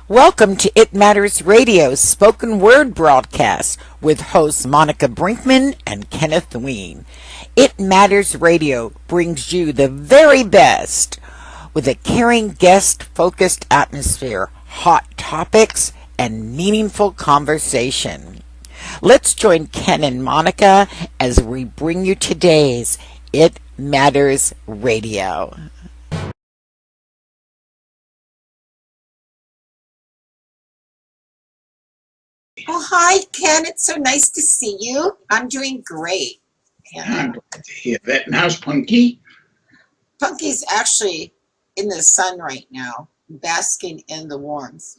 Welcome to It Matters Radio's spoken word broadcast with hosts Monica Brinkman and Kenneth Ween. It Matters Radio brings you the very best with a caring guest-focused atmosphere, hot topics, and meaningful conversation. Let's join Ken and Monica as we bring you today's It Matters Radio. Oh, hi, Ken. It's so nice to see you. I'm doing great. I'm glad to hear that. And how's Punky? Punky's actually in the sun right now, basking in the warmth.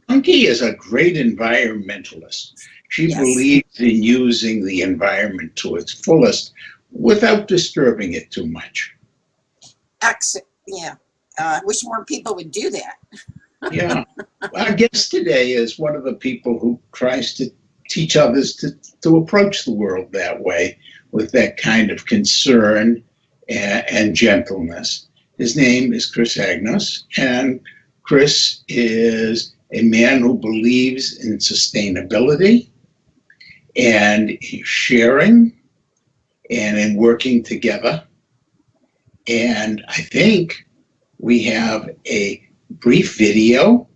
Punky is a great environmentalist. She believes in using the environment to its fullest without disturbing it too much. Excellent. Yeah. I wish more people would do that. Yeah. Our guest today is one of the people who tries to teach others to approach the world that way, with that kind of concern and gentleness. His name is Chris Agnos, and Chris is a man who believes in sustainability and in sharing and in working together. And I think we have a brief video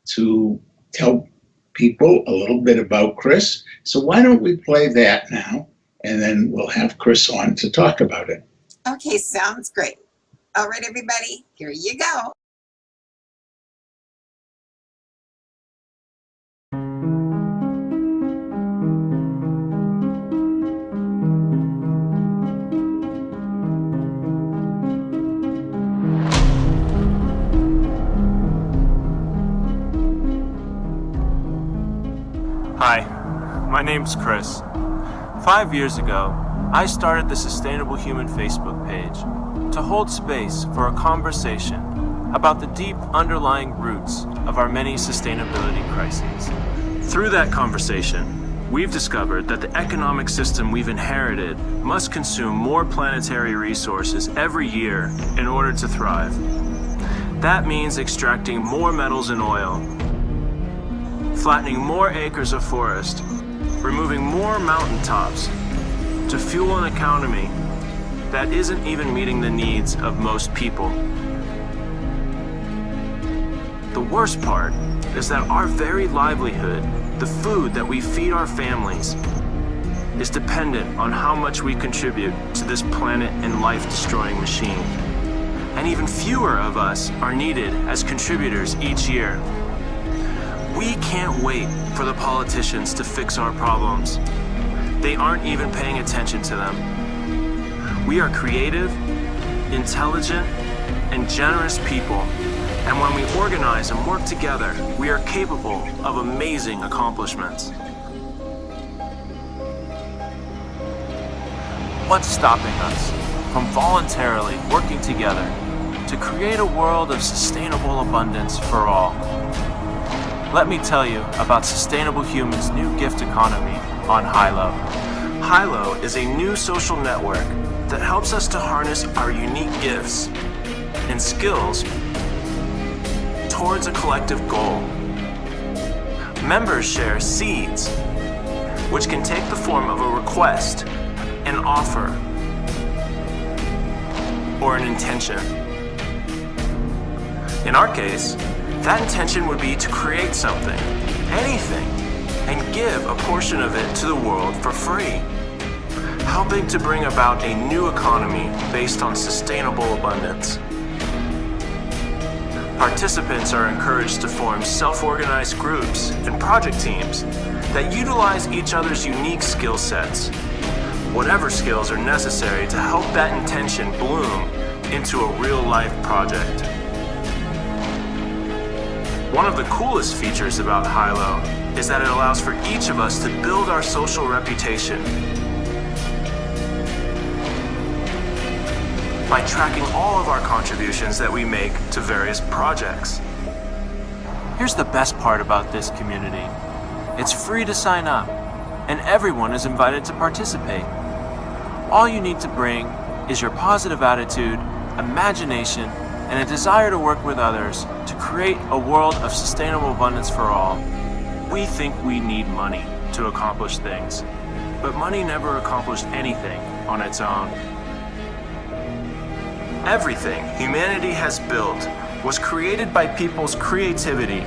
to tell people a little bit about Chris. So why don't we play that now, and then we'll have Chris on to talk about it. Okay, sounds great. All right, everybody, here you go. Hi, my name's Chris. 5 years ago, I started the Sustainable Human Facebook page to hold space for a conversation about the deep underlying roots of our many sustainability crises. Through that conversation, we've discovered that the economic system we've inherited must consume more planetary resources every year in order to thrive. That means extracting more metals and oil, flattening more acres of forest, removing more mountaintops to fuel an economy that isn't even meeting the needs of most people. The worst part is that our very livelihood, the food that we feed our families, is dependent on how much we contribute to this planet and life-destroying machine. And even fewer of us are needed as contributors each year. We can't wait for the politicians to fix our problems. They aren't even paying attention to them. We are creative, intelligent, and generous people, and when we organize and work together, we are capable of amazing accomplishments. What's stopping us from voluntarily working together to create a world of sustainable abundance for all? Let me tell you about Sustainable Human's new gift economy on Hilo. Hilo is a new social network that helps us to harness our unique gifts and skills towards a collective goal. Members share seeds, which can take the form of a request, an offer, or an intention. In our case, that intention would be to create something, anything, and give a portion of it to the world for free, helping to bring about a new economy based on sustainable abundance. Participants are encouraged to form self-organized groups and project teams that utilize each other's unique skill sets, whatever skills are necessary to help that intention bloom into a real-life project. One of the coolest features about Hilo is that it allows for each of us to build our social reputation. by tracking all of our contributions that we make to various projects. Here's the best part about this community. It's free to sign up, and everyone is invited to participate. All you need to bring is your positive attitude, imagination, and a desire to work with others to create a world of sustainable abundance for all. We think we need money to accomplish things, but money never accomplished anything on its own. Everything humanity has built was created by people's creativity,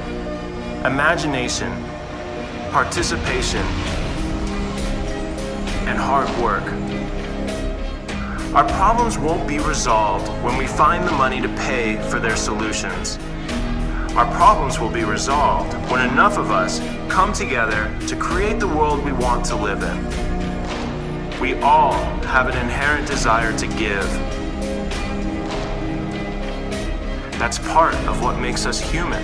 imagination, participation, and hard work. Our problems won't be resolved when we find the money to pay for their solutions. Our problems will be resolved when enough of us come together to create the world we want to live in. We all have an inherent desire to give. That's part of what makes us human.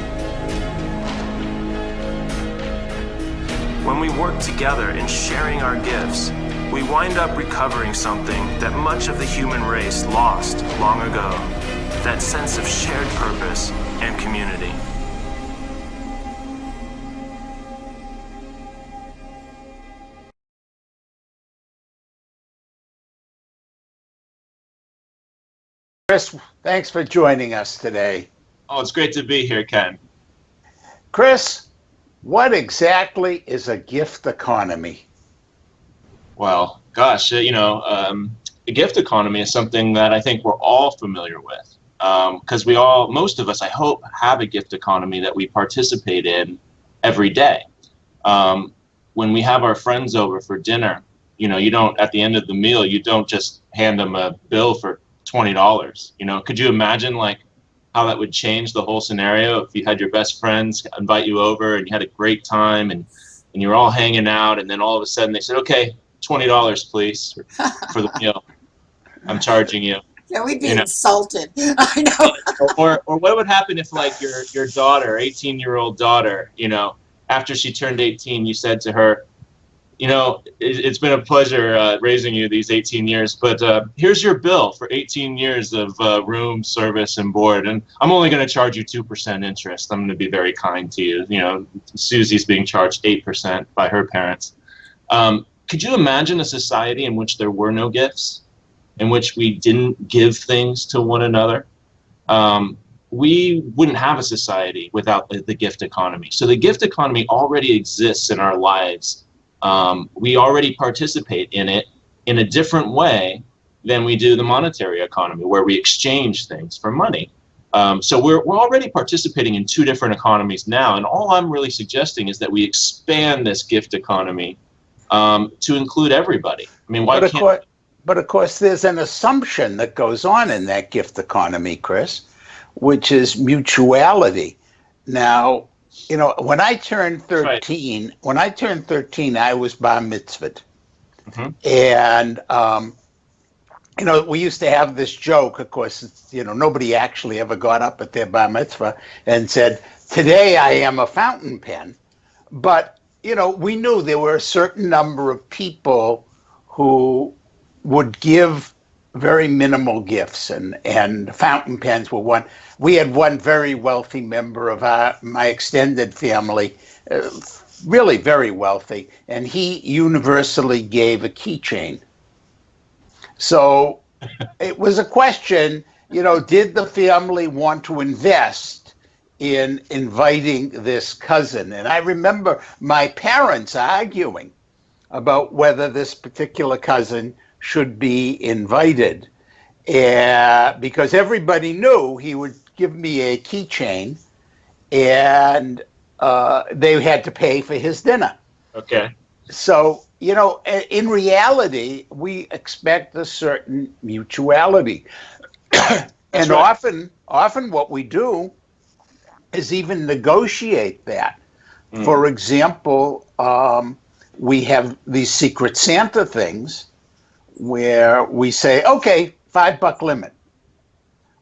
When we work together in sharing our gifts, we wind up recovering something that much of the human race lost long ago, that sense of shared purpose and community. Chris, thanks for joining us today. Oh, it's great to be here, Ken. Chris, what exactly is a gift economy? Well, gosh, a gift economy is something that I think we're all familiar with. Because most of us, I hope, have a gift economy that we participate in every day. When we have our friends over for dinner, you don't, at the end of the meal, you don't just hand them a bill for $20. Could you imagine how that would change the whole scenario if you had your best friends invite you over and you had a great time and you're all hanging out, and then all of a sudden they said, okay, $20 please for the meal. I'm charging you. Yeah, we'd be insulted. I know. Or what would happen if your daughter, 18-year-old daughter, after she turned 18, you said to her, it's been a pleasure raising you these 18 years, but here's your bill for 18 years of room, service, and board, and I'm only going to charge you 2% interest. I'm going to be very kind to you. Susie's being charged 8% by her parents. Could you imagine a society in which there were no gifts, in which we didn't give things to one another? We wouldn't have a society without the gift economy. So the gift economy already exists in our lives. We already participate in it in a different way than we do the monetary economy, where we exchange things for money. So we're already participating in two different economies now, and all I'm really suggesting is that we expand this gift economy to include everybody. I mean, why can't? But of course, there's an assumption that goes on in that gift economy, Chris, which is mutuality. Now, when I turned 13, right. I was bar mitzvahed. Mm-hmm. And, we used to have this joke, of course, nobody actually ever got up at their bar mitzvah and said, today I am a fountain pen. But, we knew there were a certain number of people who would give very minimal gifts, and fountain pens were one. We had one very wealthy member of my extended family, really very wealthy, and he universally gave a keychain. So it was a question, did the family want to invest in inviting this cousin? And I remember my parents arguing about whether this particular cousin should be invited, because everybody knew he would give me a keychain, and they had to pay for his dinner. Okay. So, in reality, we expect a certain mutuality. And right. often what we do is even negotiate that. Mm. For example, we have these Secret Santa things where we say, okay, $5 limit,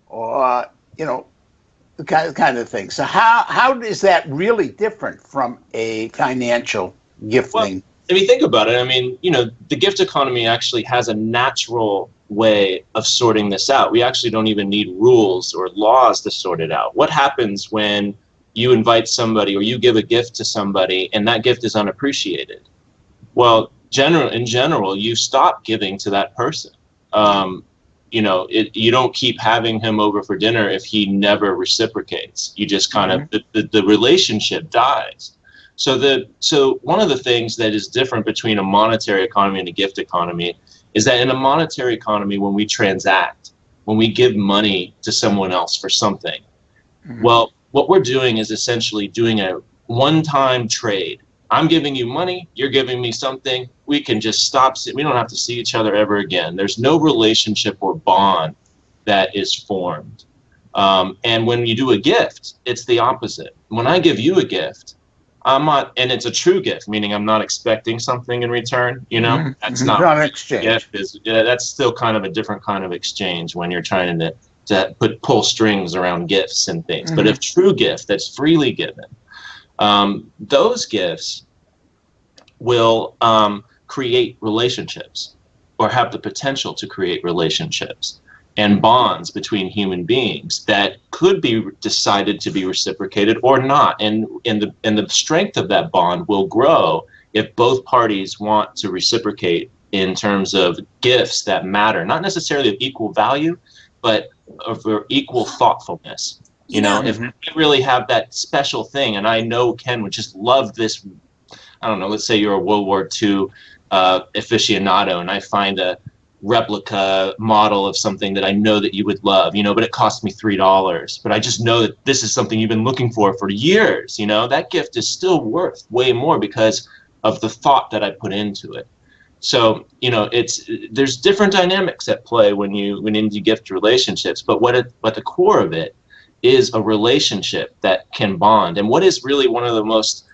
or, the kind of thing. So how is that really different from a financial gifting? Well, if you think about it, the gift economy actually has a natural way of sorting this out. We actually don't even need rules or laws to sort it out. What happens when you invite somebody or you give a gift to somebody and that gift is unappreciated? Well, in general, you stop giving to that person. You don't keep having him over for dinner if he never reciprocates. You just kind of, the relationship dies. So one of the things that is different between a monetary economy and a gift economy is that in a monetary economy, when we transact, when we give money to someone else for something, well, what we're doing is essentially doing a one-time trade. I'm giving you money, you're giving me something, we can just stop, we don't have to see each other ever again. There's no relationship or bond that is formed. And when you do a gift, it's the opposite. When I give you a gift, I'm not, and it's a true gift, meaning I'm not expecting something in return, that's not an exchange. That's still kind of a different kind of exchange when you're trying to pull strings around gifts and things. But if true gift that's freely given, those gifts will create relationships or have the potential to create relationships and bonds between human beings that could be decided to be reciprocated or not. And the strength of that bond will grow if both parties want to reciprocate in terms of gifts that matter, not necessarily of equal value, but of equal thoughtfulness. If we really have that special thing, and I know Ken would just love this, I don't know, let's say you're a World War II aficionado, and I find a replica model of something that I know that you would love, but it cost me $3, but I just know that this is something you've been looking for years, that gift is still worth way more because of the thought that I put into it. So, there's different dynamics at play when you gift relationships, but what the core of it is a relationship that can bond. And what is really one of the most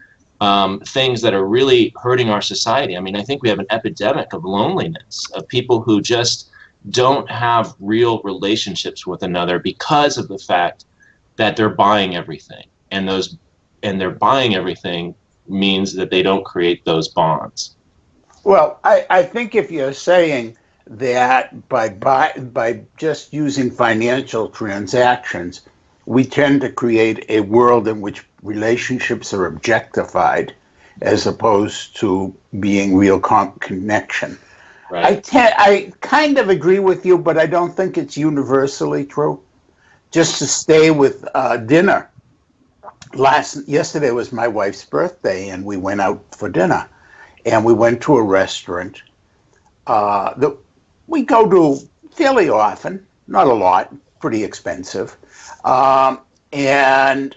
things that are really hurting our society? I mean, I think we have an epidemic of loneliness, of people who just don't have real relationships with another because of the fact that they're buying everything. And they're buying everything means that they don't create those bonds. Well, I think if you're saying that by just using financial transactions, we tend to create a world in which relationships are objectified as opposed to being real connection. Right. I kind of agree with you, but I don't think it's universally true. Just to stay with dinner, yesterday was my wife's birthday, and we went out for dinner, and we went to a restaurant that we go to fairly often, not a lot, pretty expensive. And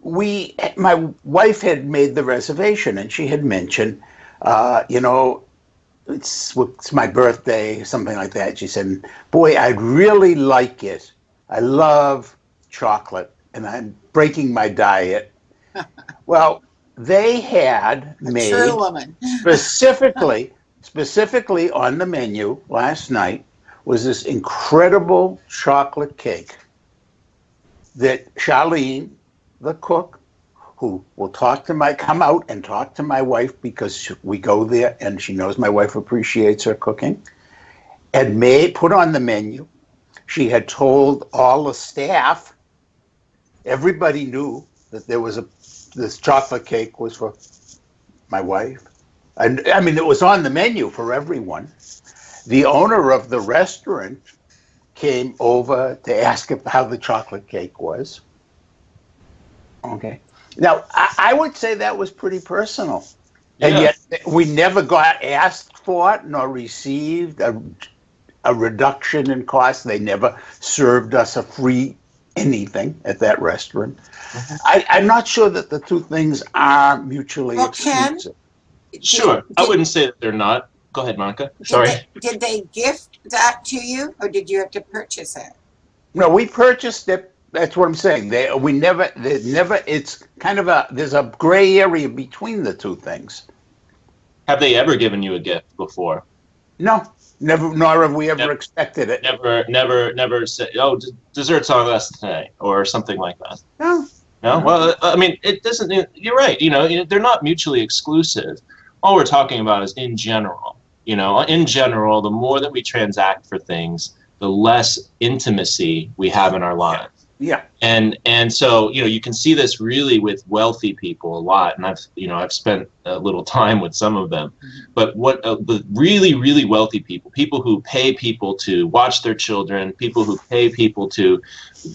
my wife had made the reservation, and she had mentioned, it's my birthday, something like that. She said, boy, I'd really like it. I love chocolate, and I'm breaking my diet. Well, they had made true woman. specifically on the menu last night was this incredible chocolate cake that Charlene, the cook, who will come out and talk to my wife because we go there and she knows my wife appreciates her cooking, had put on the menu. She had told all the staff, everybody knew that this chocolate cake was for my wife. And I mean, it was on the menu for everyone. The owner of the restaurant came over to ask how the chocolate cake was. Okay. Now, I would say that was pretty personal. Yeah. And yet we never got asked for it nor received a reduction in cost. They never served us a free anything at that restaurant. Mm-hmm. I'm not sure that the two things are mutually exclusive. Sure. I wouldn't say that they're not. Go ahead, Monica. Sorry. Did they gift that to you, or did you have to purchase it? No, we purchased it. That's what I'm saying. It's kind of there's a gray area between the two things. Have they ever given you a gift before? No, never, nor have we ever expected it. Never said, oh, dessert's on us today, or something like that. No. No? Well, I mean, it doesn't, you're right. They're not mutually exclusive. All we're talking about is in general. You know, in general, the more that we transact for things, the less intimacy we have in our lives. Yeah. And so, you know, you can see this really with wealthy people a lot. And I've spent a little time with some of them. But what the really, really wealthy people who pay people to watch their children, people who pay people to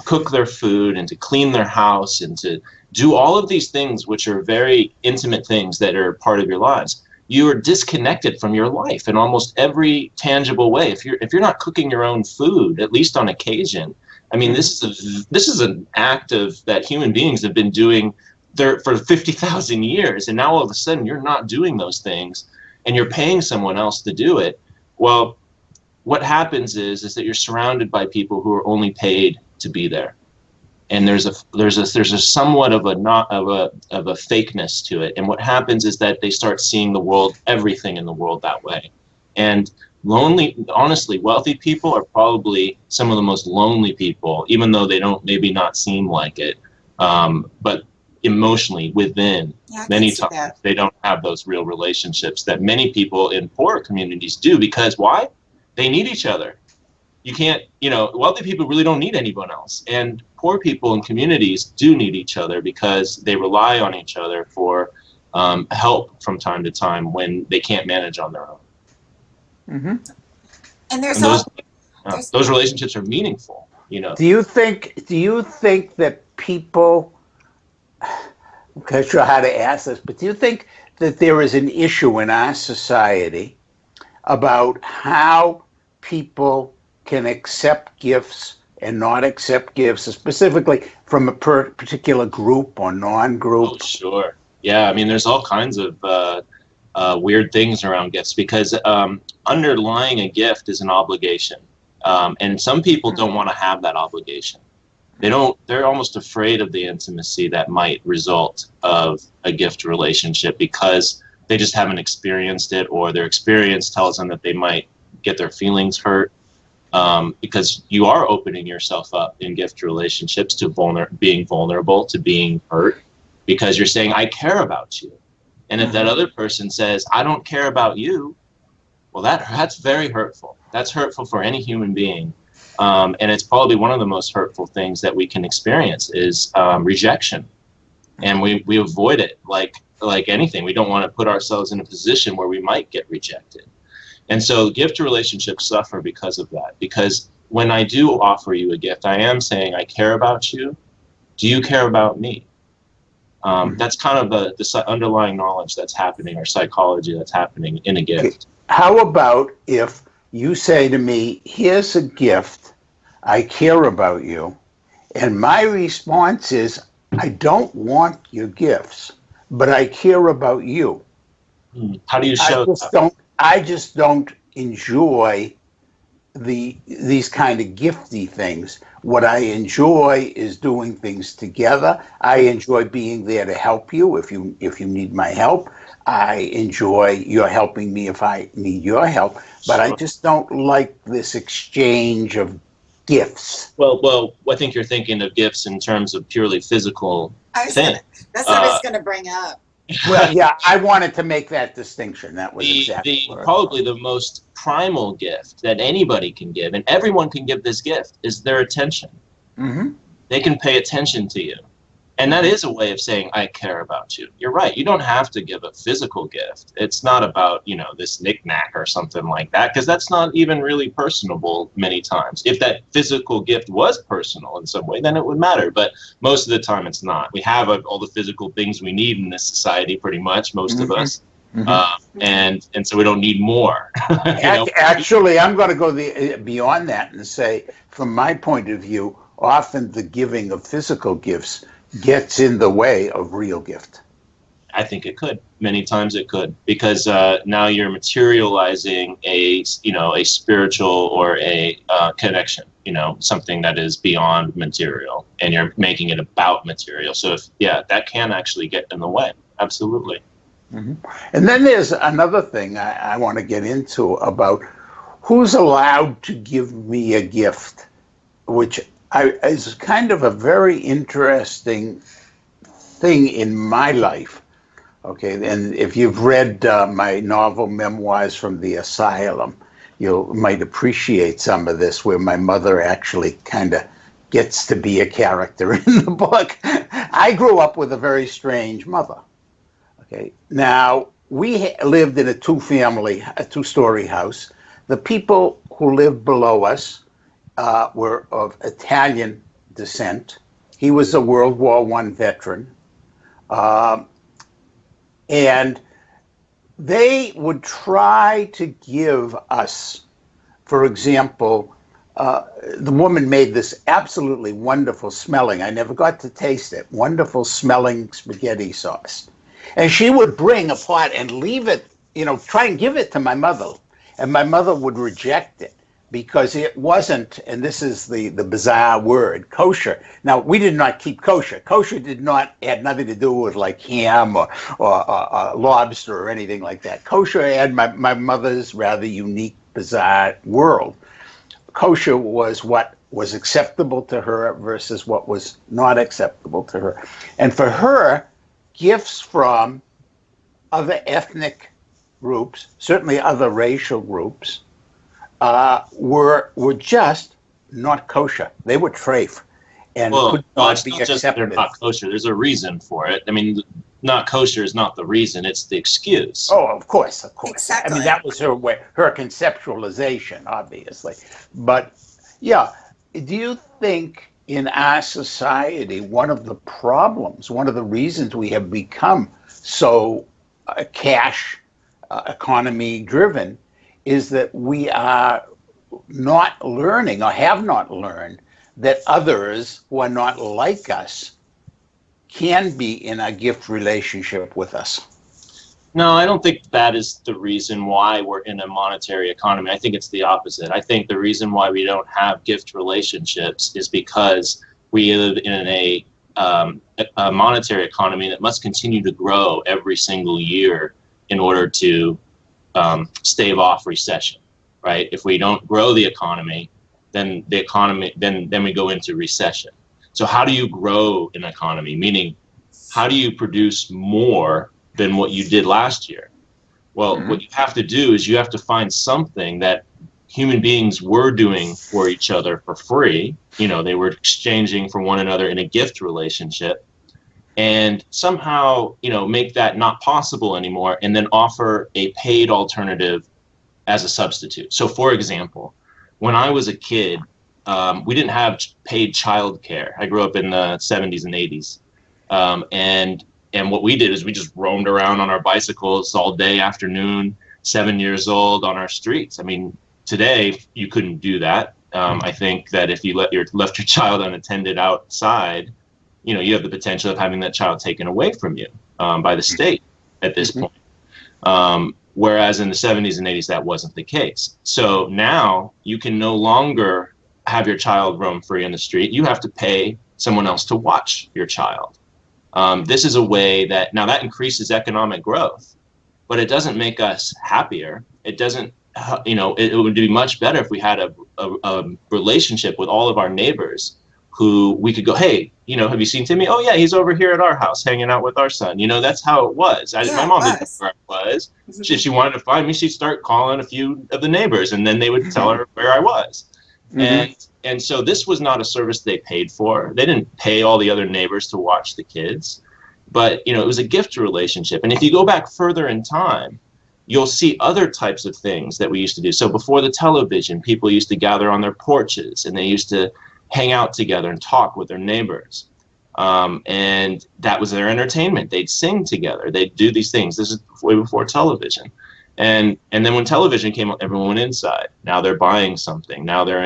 cook their food and to clean their house and to do all of these things, which are very intimate things that are part of your lives, you are disconnected from your life in almost every tangible way. If you're not cooking your own food, at least on occasion, I mean, this is an act of that human beings have been doing there for 50,000 years, and now all of a sudden you're not doing those things, and you're paying someone else to do it. Well, what happens is that you're surrounded by people who are only paid to be there, and there's a somewhat of a fakeness to it. And what happens is that they start seeing the world, everything in the world, that way, and honestly, wealthy people are probably some of the most lonely people, even though they don't maybe not seem like it. But emotionally within, many times they don't have those real relationships that many people in poorer communities do. Because why? They need each other. You can't, wealthy people really don't need anyone else. And poor people in communities do need each other because they rely on each other for help from time to time when they can't manage on their own. And And those relationships are meaningful, Do you think that people, I'm not sure how to ask this, but do you think that there is an issue in our society about how people can accept gifts and not accept gifts, specifically from a particular group or non-group? Oh, sure. Yeah, I mean, there's all kinds of weird things around gifts because underlying a gift is an obligation. And some people don't want to have that obligation. They're almost afraid of the intimacy that might result of a gift relationship because they just haven't experienced it, or their experience tells them that they might get their feelings hurt. Because you are opening yourself up in gift relationships to being vulnerable, to being hurt, because you're saying, I care about you. And if that other person says, I don't care about you, well, that's very hurtful. That's hurtful for any human being. And it's probably one of the most hurtful things that we can experience is rejection. And we avoid it like anything. We don't want to put ourselves in a position where we might get rejected. And so gift relationships suffer because of that. Because when I do offer you a gift, I am saying, I care about you. Do you care about me? That's kind of the underlying knowledge that's happening, or psychology that's happening in a gift. How about if you say to me, here's a gift, I care about you, and my response is, I don't want your gifts, but I care about you. How do you show that? I just don't enjoy these kind of gifty things. What I enjoy is doing things together. I enjoy being there to help you if you need my help. I enjoy your helping me if I need your help. But I just don't like this exchange of gifts. Well, I think you're thinking of gifts in terms of purely physical things. That's what I was going to bring up. Well, yeah, I wanted to make that distinction. That was probably the most primal gift that anybody can give, and everyone can give this gift, is their attention. Mm-hmm. They can pay attention to you. And that is a way of saying, I care about you. You're right. You don't have to give a physical gift. It's not about, this knick-knack or something like that, because that's not even really personable many times. If that physical gift was personal in some way, then it would matter. But most of the time, it's not. We have all the physical things we need in this society, pretty much, most of us. Mm-hmm. And so we don't need more. Actually, I'm going to go beyond that and say, from my point of view, often the giving of physical gifts gets in the way of real gift. I think it could. Many times it could, because now you're materializing a spiritual or a connection, something that is beyond material, and you're making it about material. So that can actually get in the way. Absolutely. Mm-hmm. And then there's another thing I want to get into about who's allowed to give me a gift, which is kind of a very interesting thing in my life. Okay, and if you've read my novel Memoirs from the Asylum, you might appreciate some of this, where my mother actually kind of gets to be a character in the book. I grew up with a very strange mother. Okay, now we lived in a two-story house. The people who lived below us were of Italian descent. He was a World War I veteran. And they would try to give us, for example, the woman made this absolutely wonderful smelling, I never got to taste it, wonderful smelling spaghetti sauce. And she would bring a pot and leave it, try and give it to my mother. And my mother would reject it because it wasn't, and this is the bizarre word, kosher. Now, we did not keep kosher. Kosher had nothing to do with like ham or lobster or anything like that. Kosher had my mother's rather unique, bizarre world. Kosher was what was acceptable to her versus what was not acceptable to her. And for her, gifts from other ethnic groups, certainly other racial groups, were just not kosher. They were treif and could not be accepted. Just they're not kosher. There's a reason for it. I mean, not kosher is not the reason; it's the excuse. Oh, of course. Exactly. I mean, that was her conceptualization, obviously. But yeah, do you think in our society one of the problems, one of the reasons we have become so cash economy driven, is that we are not learning or have not learned that others who are not like us can be in a gift relationship with us? No, I don't think that is the reason why we're in a monetary economy. I think it's the opposite. I think the reason why we don't have gift relationships is because we live in a monetary economy that must continue to grow every single year in order to stave off recession, right? If we don't grow the economy, then we go into recession. So how do you grow an economy? Meaning, how do you produce more than what you did last year? Well, what you have to do is you have to find something that human beings were doing for each other for free. They were exchanging for one another in a gift relationship, and somehow, make that not possible anymore, and then offer a paid alternative as a substitute. So, for example, when I was a kid, we didn't have paid childcare. I grew up in the 70s and 80s. And what we did is we just roamed around on our bicycles all day, afternoon, 7 years old on our streets. I mean, today you couldn't do that. I think that if you left your child unattended outside, you have the potential of having that child taken away from you by the state at this point. Whereas in the 70s and 80s, that wasn't the case. So now you can no longer have your child roam free in the street. You have to pay someone else to watch your child. This is a way that increases economic growth, but it doesn't make us happier. It doesn't, it would be much better if we had a relationship with all of our neighbors who we could go, hey, have you seen Timmy? Oh yeah, he's over here at our house hanging out with our son. That's how it was. My mom didn't know where I was. If she wanted to find me, she'd start calling a few of the neighbors, and then they would tell her where I was. And so this was not a service they paid for. They didn't pay all the other neighbors to watch the kids, but it was a gift relationship. And if you go back further in time, you'll see other types of things that we used to do. So before the television, people used to gather on their porches, and they used to hang out together and talk with their neighbors. And that was their entertainment. They'd sing together. They'd do these things. This is way before television. And then when television came up, everyone went inside. Now they're buying something. Now they're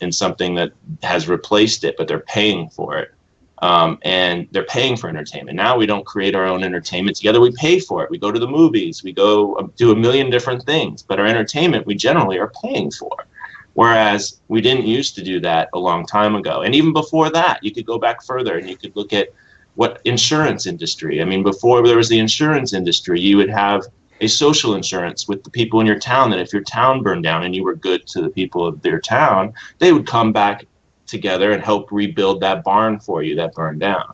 in something that has replaced it, but they're paying for it. And they're paying for entertainment. Now we don't create our own entertainment together. We pay for it. We go to the movies. We go do a million different things. But our entertainment, we generally are paying for. Whereas we didn't used to do that a long time ago. And even before that, you could go back further and you could look at what insurance industry. I mean, before there was the insurance industry, you would have a social insurance with the people in your town, that if your town burned down and you were good to the people of their town, they would come back together and help rebuild that barn for you that burned down.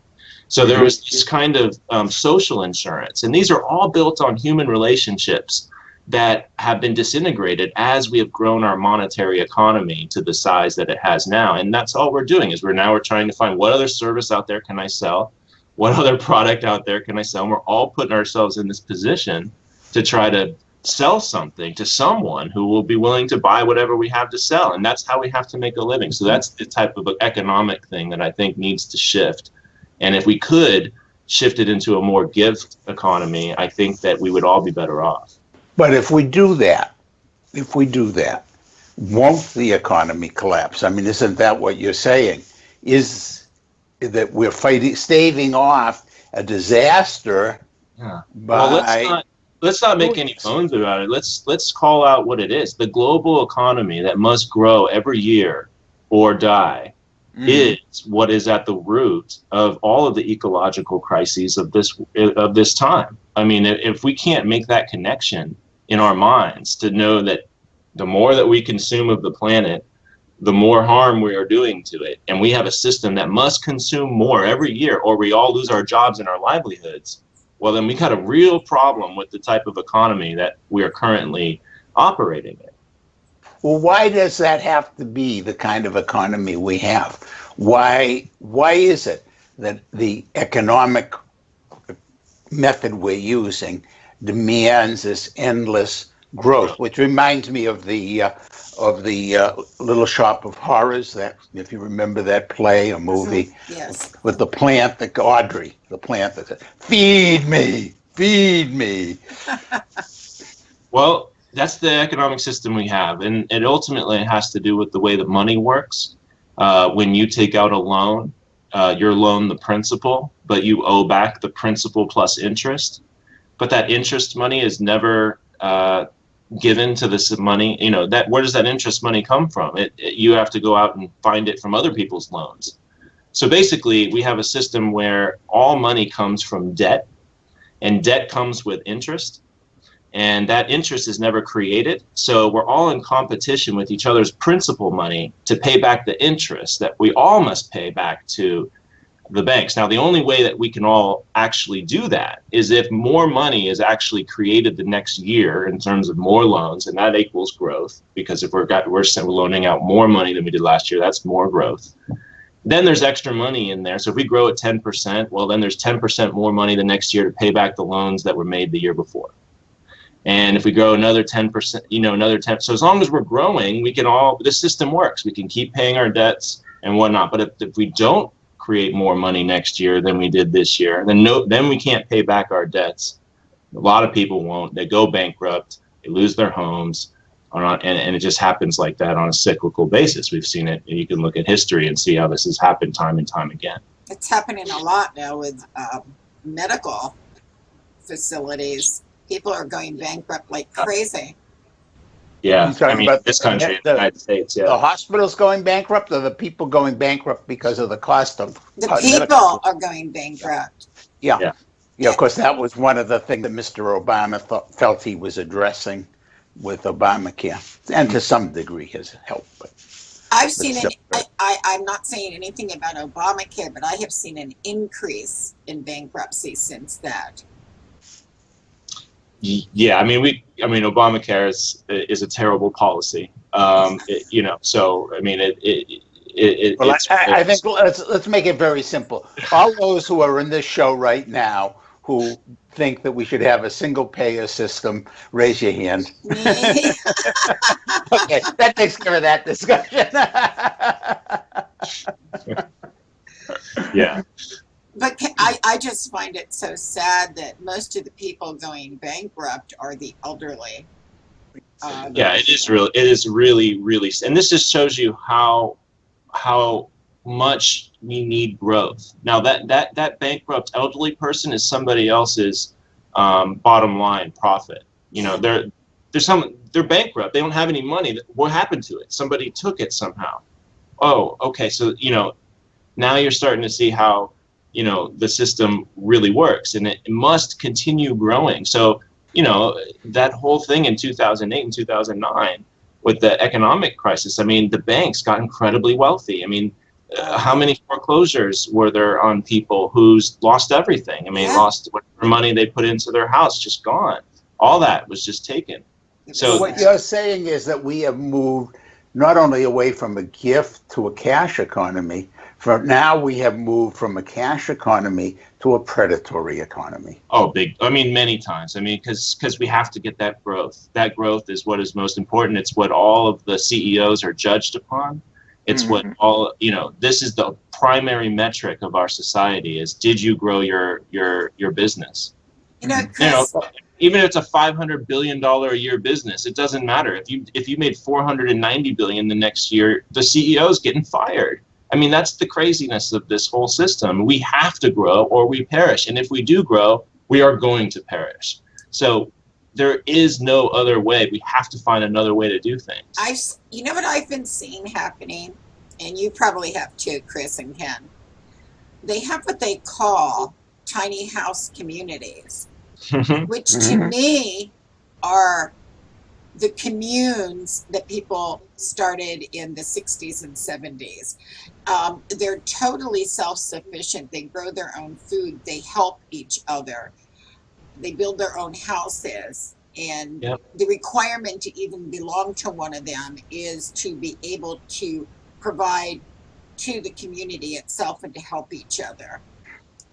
So there was this kind of social insurance, and these are all built on human relationships that have been disintegrated as we have grown our monetary economy to the size that it has now. And that's all we're doing is we're trying to find what other service out there can I sell? What other product out there can I sell? And we're all putting ourselves in this position to try to sell something to someone who will be willing to buy whatever we have to sell. And that's how we have to make a living. So that's the type of economic thing that I think needs to shift. And if we could shift it into a more gift economy, I think that we would all be better off. But if we do that, won't the economy collapse? I mean, isn't that what you're saying? Is that we're staving off a disaster? Yeah. Well, let's not make any bones about it. Let's call out what it is. The global economy that must grow every year or die is what is at the root of all of the ecological crises of this time. I mean, if we can't make that connection in our minds to know that the more that we consume of the planet, the more harm we are doing to it, and we have a system that must consume more every year or we all lose our jobs and our livelihoods, well, then we got a real problem with the type of economy that we are currently operating in. Well, why does that have to be the kind of economy we have? Why is it that the economic method we're using demands this endless growth? Which reminds me of the Little Shop of Horrors, that, if you remember that play or movie, Yes. with the plant that Audrey, the plant that said, "Feed me, feed me." Well, that's the economic system we have, and it ultimately has to do with the way that money works. When you take out a loan, you're loaned the principal, but you owe back the principal plus interest. But that interest money is never given to this money. You know, that where does that interest money come from? You have to go out and find it from other people's loans. So basically, we have a system where all money comes from debt, and debt comes with interest. And that interest is never created. So we're all in competition with each other's principal money to pay back the interest that we all must pay back to the banks. Now, the only way that we can all actually do that is if more money is actually created the next year in terms of more loans, and that equals growth, because if we're loaning out more money than we did last year, that's more growth. Then there's extra money in there. So if we grow at 10%, well, then there's 10% more money the next year to pay back the loans that were made the year before. And if we grow another 10%, another 10. So as long as we're growing, the system works. We can keep paying our debts and whatnot. But if we don't create more money next year than we did this year, then we can't pay back our debts. A lot of people won't. They go bankrupt. They lose their homes. And it just happens like that on a cyclical basis. We've seen it. You can look at history and see how this has happened time and time again. It's happening a lot now with medical facilities. People are going bankrupt like crazy. Yeah, I mean, about this country, the United States, yeah. The hospitals going bankrupt, or the people going bankrupt because of the cost of... The people are going bankrupt. Yeah, of course, that was one of the things that Mr. Obama felt he was addressing with Obamacare, and to some degree has helped. But I've seen it. I'm not saying anything about Obamacare, but I have seen an increase in bankruptcy since that. Yeah, I mean, Obamacare is a terrible policy. So I mean, I think let's make it very simple. All those who are in this show right now who think that we should have a single payer system, raise your hand. Okay, that takes care of that discussion. Yeah. But I just find it so sad that most of the people going bankrupt are the elderly. Yeah, it is really, really, and this just shows you how much we need growth. Now that bankrupt elderly person is somebody else's bottom line profit. You know, they're bankrupt. They don't have any money. What happened to it? Somebody took it somehow. Oh, okay. So now you're starting to see how the system really works, and it must continue growing. So that whole thing in 2008 and 2009 with the economic crisis, I mean, the banks got incredibly wealthy. I mean, How many foreclosures were there on people who's lost everything? I mean, lost whatever money they put into their house, just gone. All that was just taken. So what you're saying is that we have moved not only away from a gift to a cash economy, for now we have moved from a cash economy to a predatory economy. Oh, many times. I mean, because we have to get that growth. That growth is what is most important. It's what all of the CEOs are judged upon. It's what this is the primary metric of our society is, did you grow your business? Chris, Even if it's a $500 billion a year business, it doesn't matter. If you made $490 billion the next year, the CEO is getting fired. I mean, that's the craziness of this whole system. We have to grow or we perish. And if we do grow, we are going to perish. So there is no other way. We have to find another way to do things. You know what I've been seeing happening, and you probably have too, Chris and Ken. They have what they call tiny house communities, which to me are the communes that people started in the 60s and 70s. They're totally self-sufficient. They grow their own food. They help each other. They build their own houses. And the requirement to even belong to one of them is to be able to provide to the community itself and to help each other.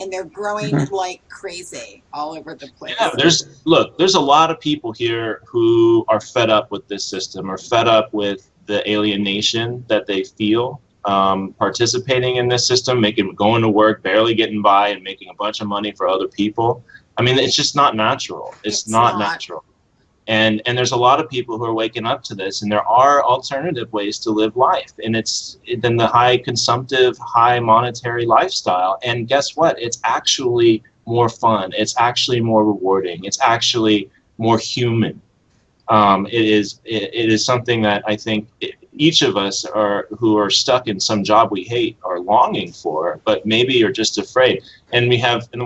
And they're growing like crazy all over the place. Yeah, there's a lot of people here who are fed up with this system, or fed up with the alienation that they feel participating in this system, going to work, barely getting by, and making a bunch of money for other people. I mean, it's just not natural. It's not natural. And there's a lot of people who are waking up to this, and there are alternative ways to live life. And it's then the high consumptive, high monetary lifestyle. And guess what? It's actually more fun. It's actually more rewarding. It's actually more human. It is something that I think each of us who are stuck in some job we hate are longing for, but maybe are just afraid. And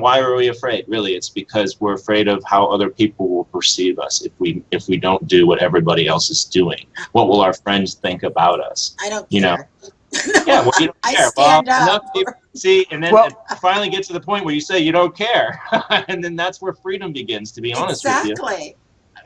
why are we afraid? Really, it's because we're afraid of how other people will perceive us if we don't do what everybody else is doing. What will our friends think about us? I don't care. Yeah, well, you don't I care. stand up. See, and then it finally get to the point where you say you don't care, and then that's where freedom begins. To be honest with you. Exactly.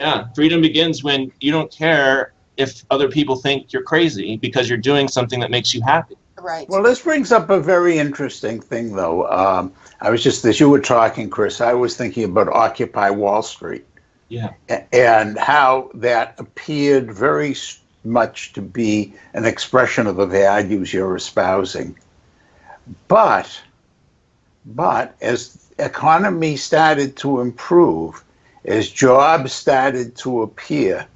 Yeah, freedom begins when you don't care if other people think you're crazy because you're doing something that makes you happy. Right. Well, this brings up a very interesting thing, though. I was just, as you were talking, Chris, I was thinking about Occupy Wall Street. Yeah. And how that appeared very much to be an expression of the values you're espousing. But as economy started to improve, as jobs started to appear,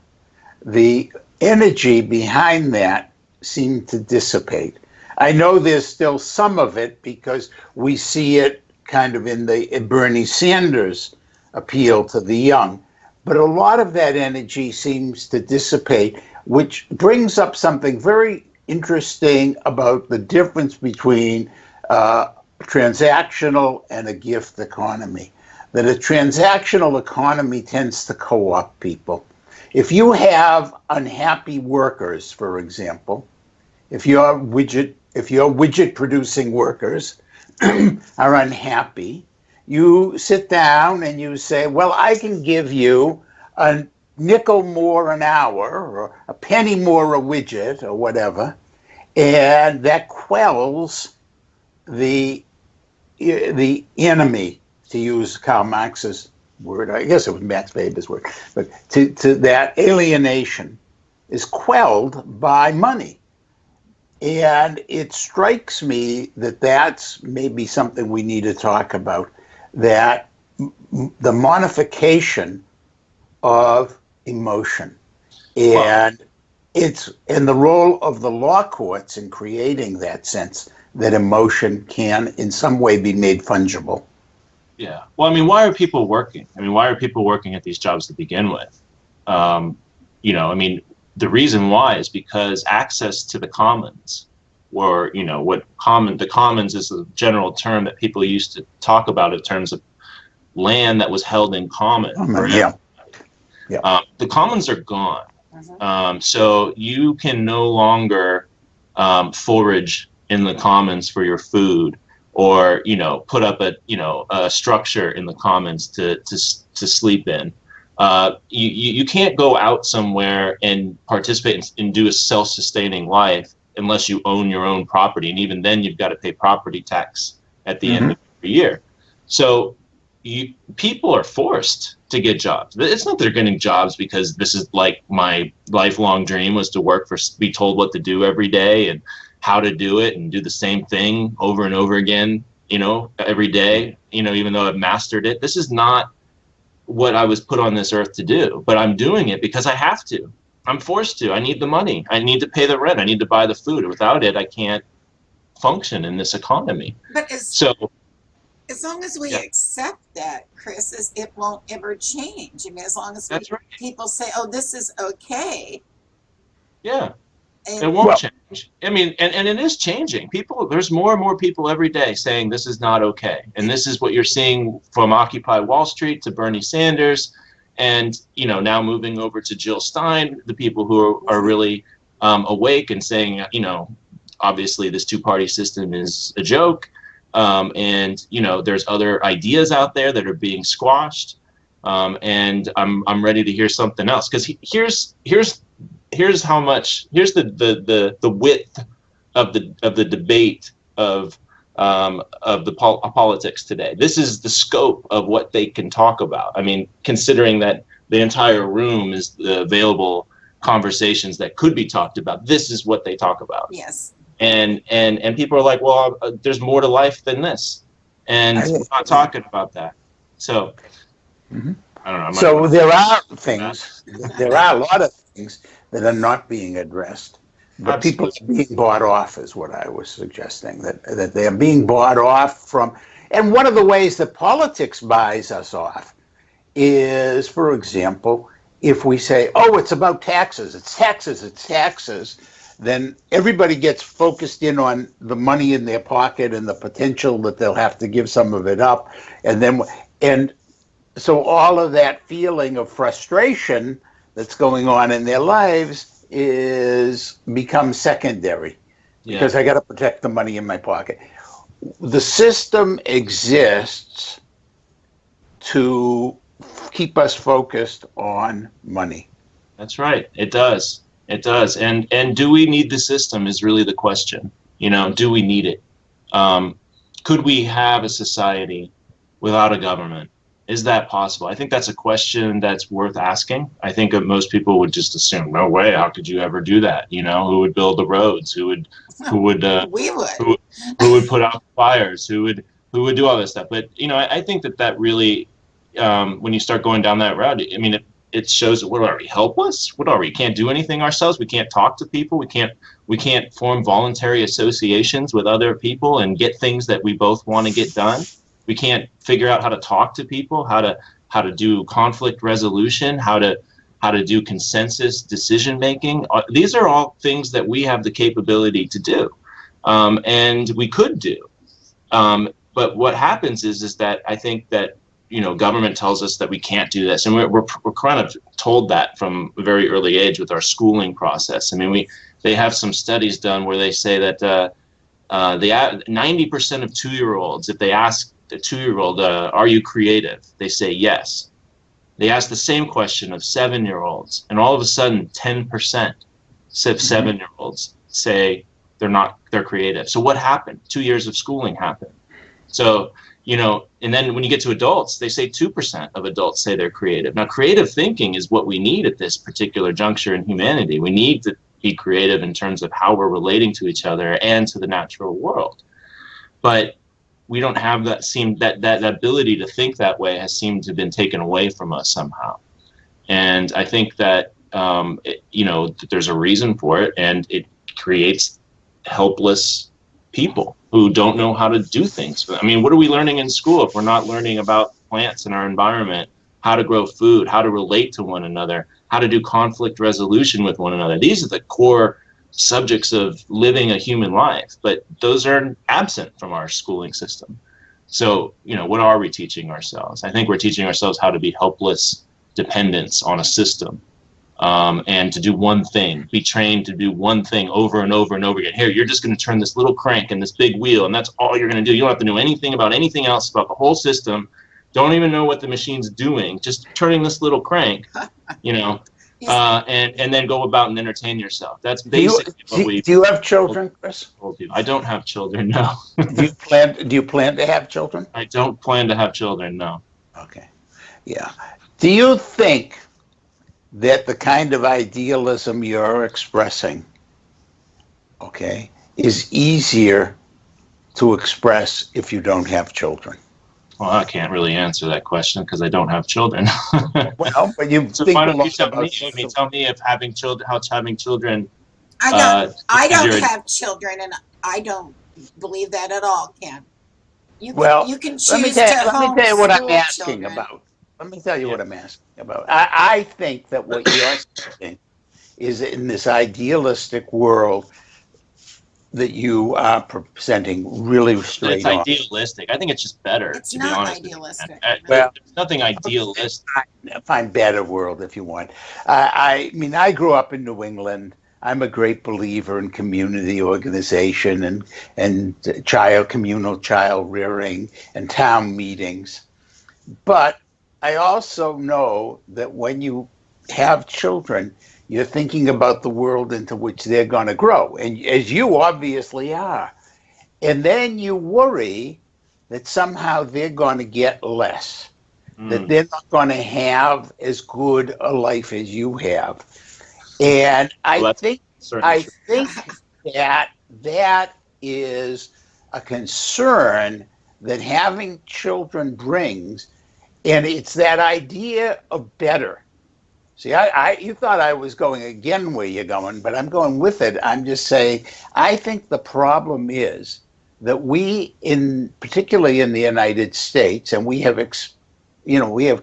the energy behind that seemed to dissipate. I know there's still some of it because we see it kind of in Bernie Sanders' appeal to the young, but a lot of that energy seems to dissipate, which brings up something very interesting about the difference between transactional and a gift economy. That a transactional economy tends to co-opt people. If you have unhappy workers, for example, if your widget producing workers are unhappy, you sit down and you say, well, I can give you a nickel more an hour or a penny more a widget or whatever, and that quells the enemy, to use Karl Marx's word. I guess it was Max Weber's word, but to that alienation is quelled by money. And it strikes me that that's maybe something we need to talk about, that the modification of emotion and the role of the law courts in creating that sense that emotion can in some way be made fungible. Yeah. Well, I mean, why are people working? I mean, why are people working at these jobs to begin with? I mean, the reason why is because access to the commons, or, the commons is a general term that people used to talk about in terms of land that was held in common. The commons are gone. So you can no longer forage in the commons for your food, or put up a structure in the commons to sleep in. You can't go out somewhere and participate and do a self-sustaining life unless you own your own property, and even then you've got to pay property tax at the end of the year. So people are forced to get jobs. It's not they're getting jobs because this is like my lifelong dream was to work for, be told what to do every day and how to do it and do the same thing over and over again, every day, even though I've mastered it. This is not what I was put on this earth to do, but I'm doing it because I have to. I'm forced to. I need the money. I need to pay the rent. I need to buy the food. Without it, I can't function in this economy. But as long as we accept that, Chris, it won't ever change. I mean, as long as people say, "Oh, this is okay." Yeah, it won't change. I mean, and it is changing. There's more and more people every day saying this is not okay, and this is what you're seeing from Occupy Wall Street to Bernie Sanders, and now moving over to Jill Stein, the people who are really awake and saying, obviously this two-party system is a joke. And there's other ideas out there that are being squashed, and I'm ready to hear something else, because here's how much, here's the width of the debate of the politics today. This is the scope of what they can talk about. I mean, considering that the entire room is the available conversations that could be talked about, this is what they talk about. Yes. And people are like, well, there's more to life than this, and we're not talking about that. So I don't know. So there are things. There are a lot of things that are not being addressed, but Absolutely. people are being bought off, is what I was suggesting. That they are being bought off from. And one of the ways that politics buys us off is, for example, if we say, "Oh, it's about taxes. It's taxes. It's taxes." Then everybody gets focused in on the money in their pocket and the potential that they'll have to give some of it up. And so all of that feeling of frustration that's going on in their lives becomes secondary, because I got to protect the money in my pocket. The system exists to keep us focused on money. That's right. It does. It does. And do we need the system is really the question. Do we need it? Could we have a society without a government? Is that possible? I think that's a question that's worth asking. I think that most people would just assume, no way, how could you ever do that? Who would build the roads? Who would we would. Who would put out fires? Who would do all this stuff? But I think that really, when you start going down that route, I mean, it shows that what are we, helpless? What are we? Can't do anything ourselves. We can't talk to people. We can't form voluntary associations with other people and get things that we both want to get done. We can't figure out how to talk to people, how to do conflict resolution, how to do consensus decision making. These are all things that we have the capability to do, and we could do. But what happens is that I think that government tells us that we can't do this, and we're kind of told that from a very early age with our schooling process. I mean, they have some studies done where they say that 90% of 2-year-olds, if they ask the 2-year-old, are you creative? They say yes. They ask the same question of 7-year-olds, and all of a sudden 10% of 7-year-olds say they're creative. So what happened? 2 years of schooling happened. So, and then when you get to adults, they say 2% of adults say they're creative. Now, creative thinking is what we need at this particular juncture in humanity. We need to be creative in terms of how we're relating to each other and to the natural world. But we don't have that ability to think that way has seemed to have been taken away from us somehow. And I think that, that there's a reason for it, and it creates helpless people who don't know how to do things. I mean, what are we learning in school if we're not learning about plants in our environment, how to grow food, how to relate to one another, how to do conflict resolution with one another? These are the core subjects of living a human life, but those are absent from our schooling system. So, what are we teaching ourselves? I think we're teaching ourselves how to be helpless dependents on a system. and to do one thing, be trained to do one thing over and over and over again. Here, you're just going to turn this little crank in this big wheel, and that's all you're going to do. You don't have to know anything about anything else about the whole system. Don't even know what the machine's doing. Just turning this little crank, you know, and then go about and entertain yourself. That's basically what we. Do you have children, Chris? I don't have children. No. Do you plan to have children? I don't plan to have children. No. Okay. Yeah. Do you think that the kind of idealism you're expressing, okay, is easier to express if you don't have children? Well, I can't really answer that question because I don't have children. Well, but you so think why a don't you lot tell about me? Tell me if having children, how having children. I don't have children, and I don't believe that at all, Ken. You can choose let me tell you what I'm homeschool asking children. about. Let me tell you what I'm asking about. I think that what you're saying is in this idealistic world that you are presenting really straight on. It's idealistic. I think it's just better, It's to be not honest. idealistic. Well, there's nothing idealistic. Find better world if you want. I mean, I grew up in New England. I'm a great believer in community organization and communal child rearing and town meetings. But I also know that when you have children, you're thinking about the world into which they're going to grow, and as you obviously are. And then you worry that somehow they're going to get less, that they're not going to have as good a life as you have. And I think that is a concern that having children brings, and it's that idea of better. See, you thought I was going again where you're going, but I'm going with it. I'm just saying, I think the problem is that we, particularly in the United States, and we have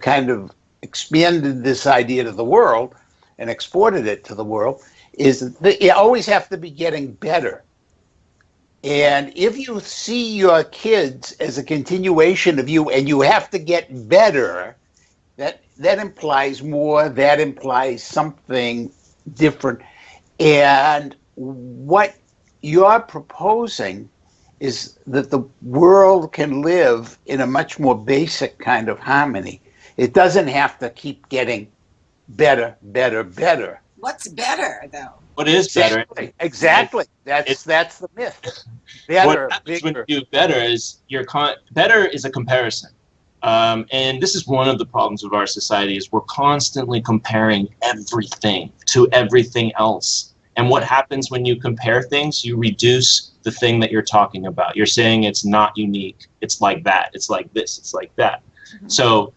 kind of expanded this idea to the world and exported it to the world, is that you always have to be getting better. And if you see your kids as a continuation of you and you have to get better, that implies more, that implies something different. And what you're proposing is that the world can live in a much more basic kind of harmony. It doesn't have to keep getting better, better, better. What's better, though? What is better? Exactly. That's the myth. Better, what happens bigger. when you do better is better is a comparison. And this is one of the problems of our society is we're constantly comparing everything to everything else. And what happens when you compare things? You reduce the thing that you're talking about. You're saying it's not unique. It's like that. It's like this. It's like that. Mm-hmm. So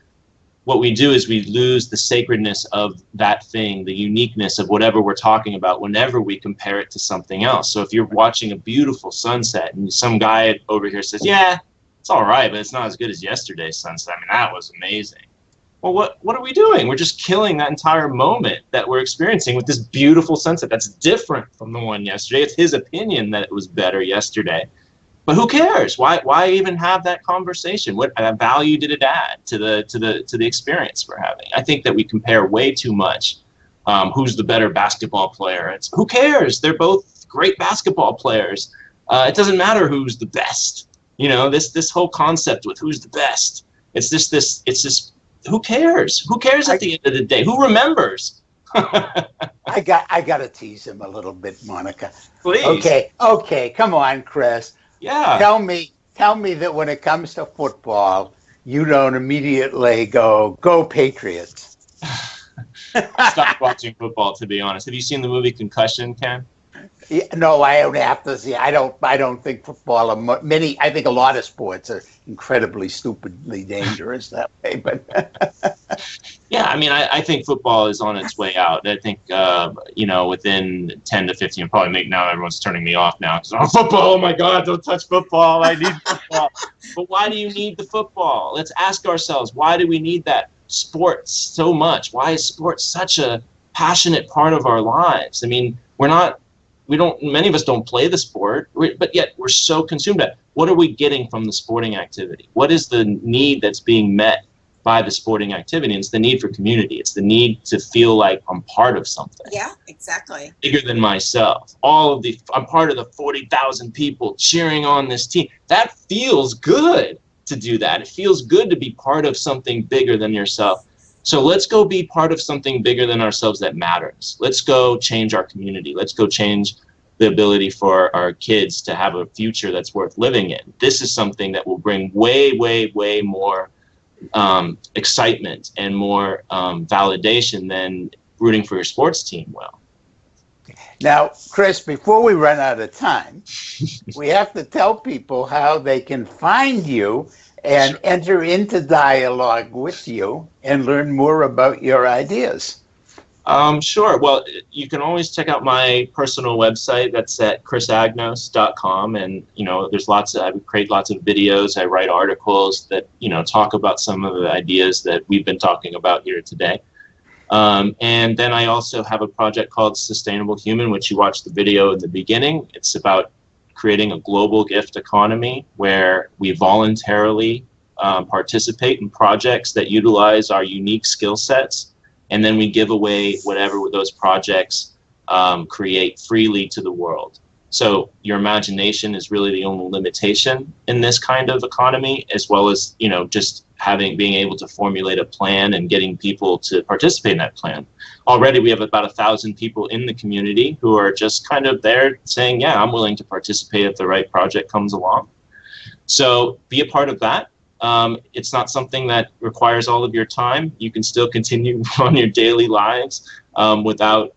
what we do is we lose the sacredness of that thing, the uniqueness of whatever we're talking about whenever we compare it to something else. So if you're watching a beautiful sunset and some guy over here says, yeah, it's all right, but it's not as good as yesterday's sunset. I mean, that was amazing. Well, what are we doing? We're just killing that entire moment that we're experiencing with this beautiful sunset that's different from the one yesterday. It's his opinion that it was better yesterday. But who cares? Why even have that conversation? What value did it add to the experience we're having? I think that we compare way too much. Who's the better basketball player? Who cares? They're both great basketball players. It doesn't matter who's the best. You know, this whole concept with who's the best. It's just who cares? Who cares at the end of the day? Who remembers? I got to tease him a little bit, Monica. Please. Okay, come on, Chris. Yeah. Tell me that when it comes to football, you don't immediately go Patriots. Stop watching football, to be honest. Have you seen the movie Concussion, Ken? Yeah, no, I don't have to see. I don't think football. I think a lot of sports are incredibly stupidly dangerous that way. But yeah, I mean, I think football is on its way out. I think within 10 to 15, probably now everyone's turning me off now because football. Oh my God, don't touch football. I need football. But why do you need the football? Let's ask ourselves, why do we need that sports so much? Why is sports such a passionate part of our lives? I mean, many of us don't play the sport, but yet we're so consumed at it. What are we getting from the sporting activity? What is the need that's being met by the sporting activity. And it's the need for community. It's the need to feel like I'm part of something. Yeah, exactly. Bigger than myself. I'm part of the 40,000 people cheering on this team. That feels good to do that. It feels good to be part of something bigger than yourself. So let's go be part of something bigger than ourselves that matters. Let's go change our community. Let's go change the ability for our kids to have a future that's worth living in. This is something that will bring way, way, way more excitement and more validation than rooting for your sports team will. Now, Chris, before we run out of time, we have to tell people how they can find you and enter into dialogue with you and learn more about your ideas. Sure. Well, you can always check out my personal website. That's at chrisagnos.com. And, I create lots of videos. I write articles that, talk about some of the ideas that we've been talking about here today. And then I also have a project called Sustainable Human, which you watched the video in the beginning. It's about creating a global gift economy where we voluntarily participate in projects that utilize our unique skill sets. And then we give away whatever those projects create freely to the world. So your imagination is really the only limitation in this kind of economy, as well as, just being able to formulate a plan and getting people to participate in that plan. Already we have about 1,000 people in the community who are just kind of there saying, yeah, I'm willing to participate if the right project comes along. So be a part of that. It's not something that requires all of your time. You can still continue on your daily lives without,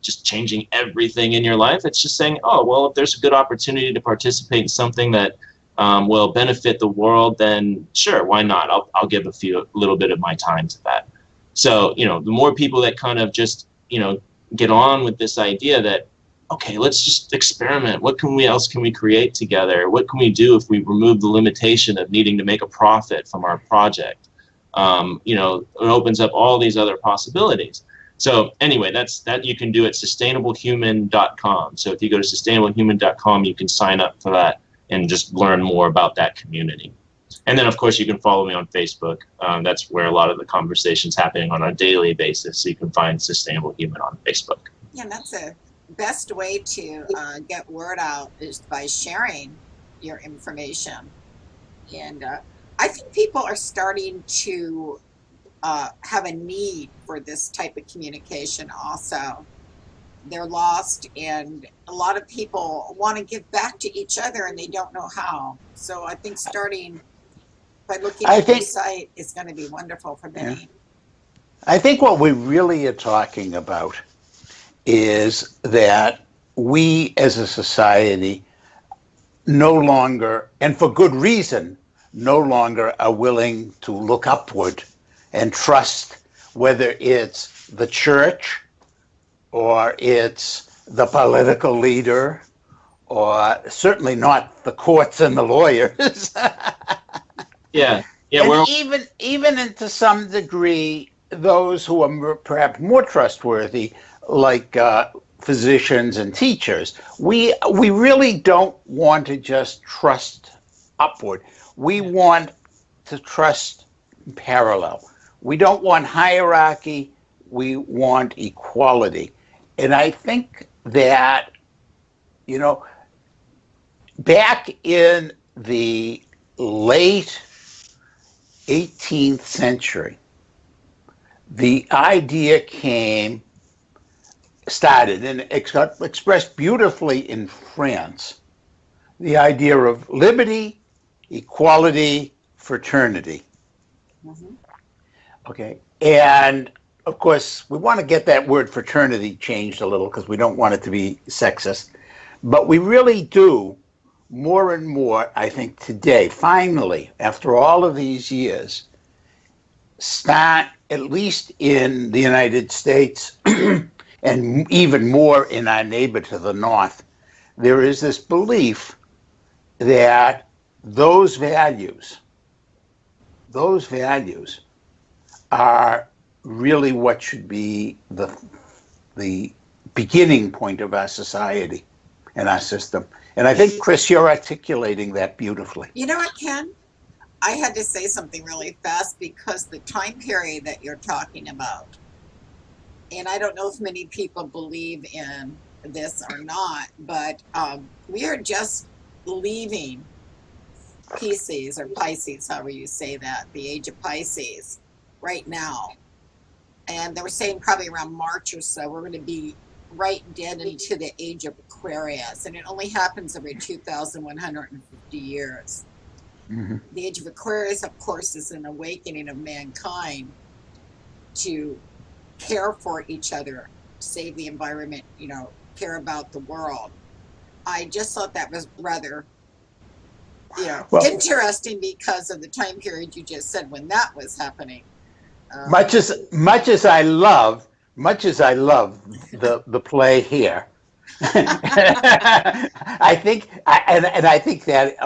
just changing everything in your life. It's just saying, oh, well, if there's a good opportunity to participate in something that will benefit the world, then sure, why not? I'll give a little bit of my time to that. So, the more people that kind of just, get on with this idea that, okay, let's just experiment. What else can we create together? What can we do if we remove the limitation of needing to make a profit from our project? It opens up all these other possibilities. So anyway, that you can do at sustainablehuman.com. So if you go to sustainablehuman.com, you can sign up for that and just learn more about that community. And then, of course, you can follow me on Facebook. That's where a lot of the conversation's happening on a daily basis. So you can find Sustainable Human on Facebook. Yeah, that's the best way to get word out is by sharing your information. And I think people are starting to have a need for this type of communication also. They're lost, and a lot of people want to give back to each other and they don't know how. So I think starting by looking at your site is going to be wonderful for many. Yeah. I think what we really are talking about is that we as a society no longer, and for good reason, no longer are willing to look upward and trust whether it's the church or it's the political leader or certainly not the courts and the lawyers. Yeah. And even to some degree, those who are perhaps more trustworthy, like physicians and teachers, we really don't want to just trust upward. We want to trust parallel. We don't want hierarchy. We want equality. And I think that, back in the late 18th century, the idea started and expressed beautifully in France, the idea of liberty, equality, fraternity. Mm-hmm. Okay, and of course, we want to get that word fraternity changed a little because we don't want it to be sexist, but we really do more and more, I think today, finally, after all of these years, start, at least in the United States, and even more in our neighbor to the north, there is this belief that those values are really what should be the beginning point of our society and our system. And I think, Chris, you're articulating that beautifully. You know what, Ken? I had to say something really fast because the time period that you're talking about, and I don't know if many people believe in this or not, but we are just leaving Pisces or Pisces, however you say that, the age of Pisces right now. And they were saying probably around March or so, we're going to be right dead into the age of Aquarius. And it only happens every 2,150 years. Mm-hmm. The age of Aquarius, of course, is an awakening of mankind to care for each other, save the environment, care about the world. I just thought that was rather, interesting because of the time period you just said when that was happening. Much as I love the play here, I think that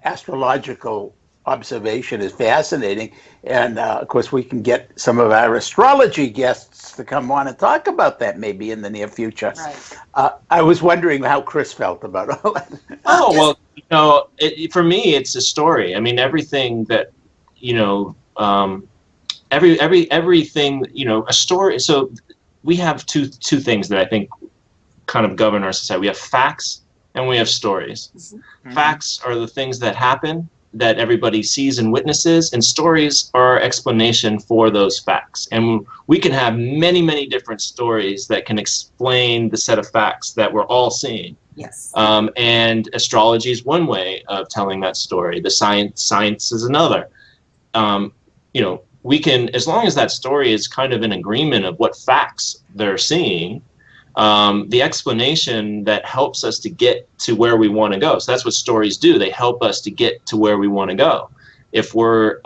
astrological observation is fascinating, and of course we can get some of our astrology guests to come on and talk about that maybe in the near future. Right. I was wondering how Chris felt about all that. Oh, well, for me, it's a story. I mean, everything that, everything, a story. So we have two things that I think kind of govern our society. We have facts and we have stories. Mm-hmm. Facts are the things that happen that everybody sees and witnesses, and stories are explanation for those facts. And we can have many, many different stories that can explain the set of facts that we're all seeing. Yes. And astrology is one way of telling that story. The science is another. We can, as long as that story is kind of in agreement of what facts they're seeing, the explanation that helps us to get to where we want to go. So that's what stories do. They help us to get to where we want to go. If we're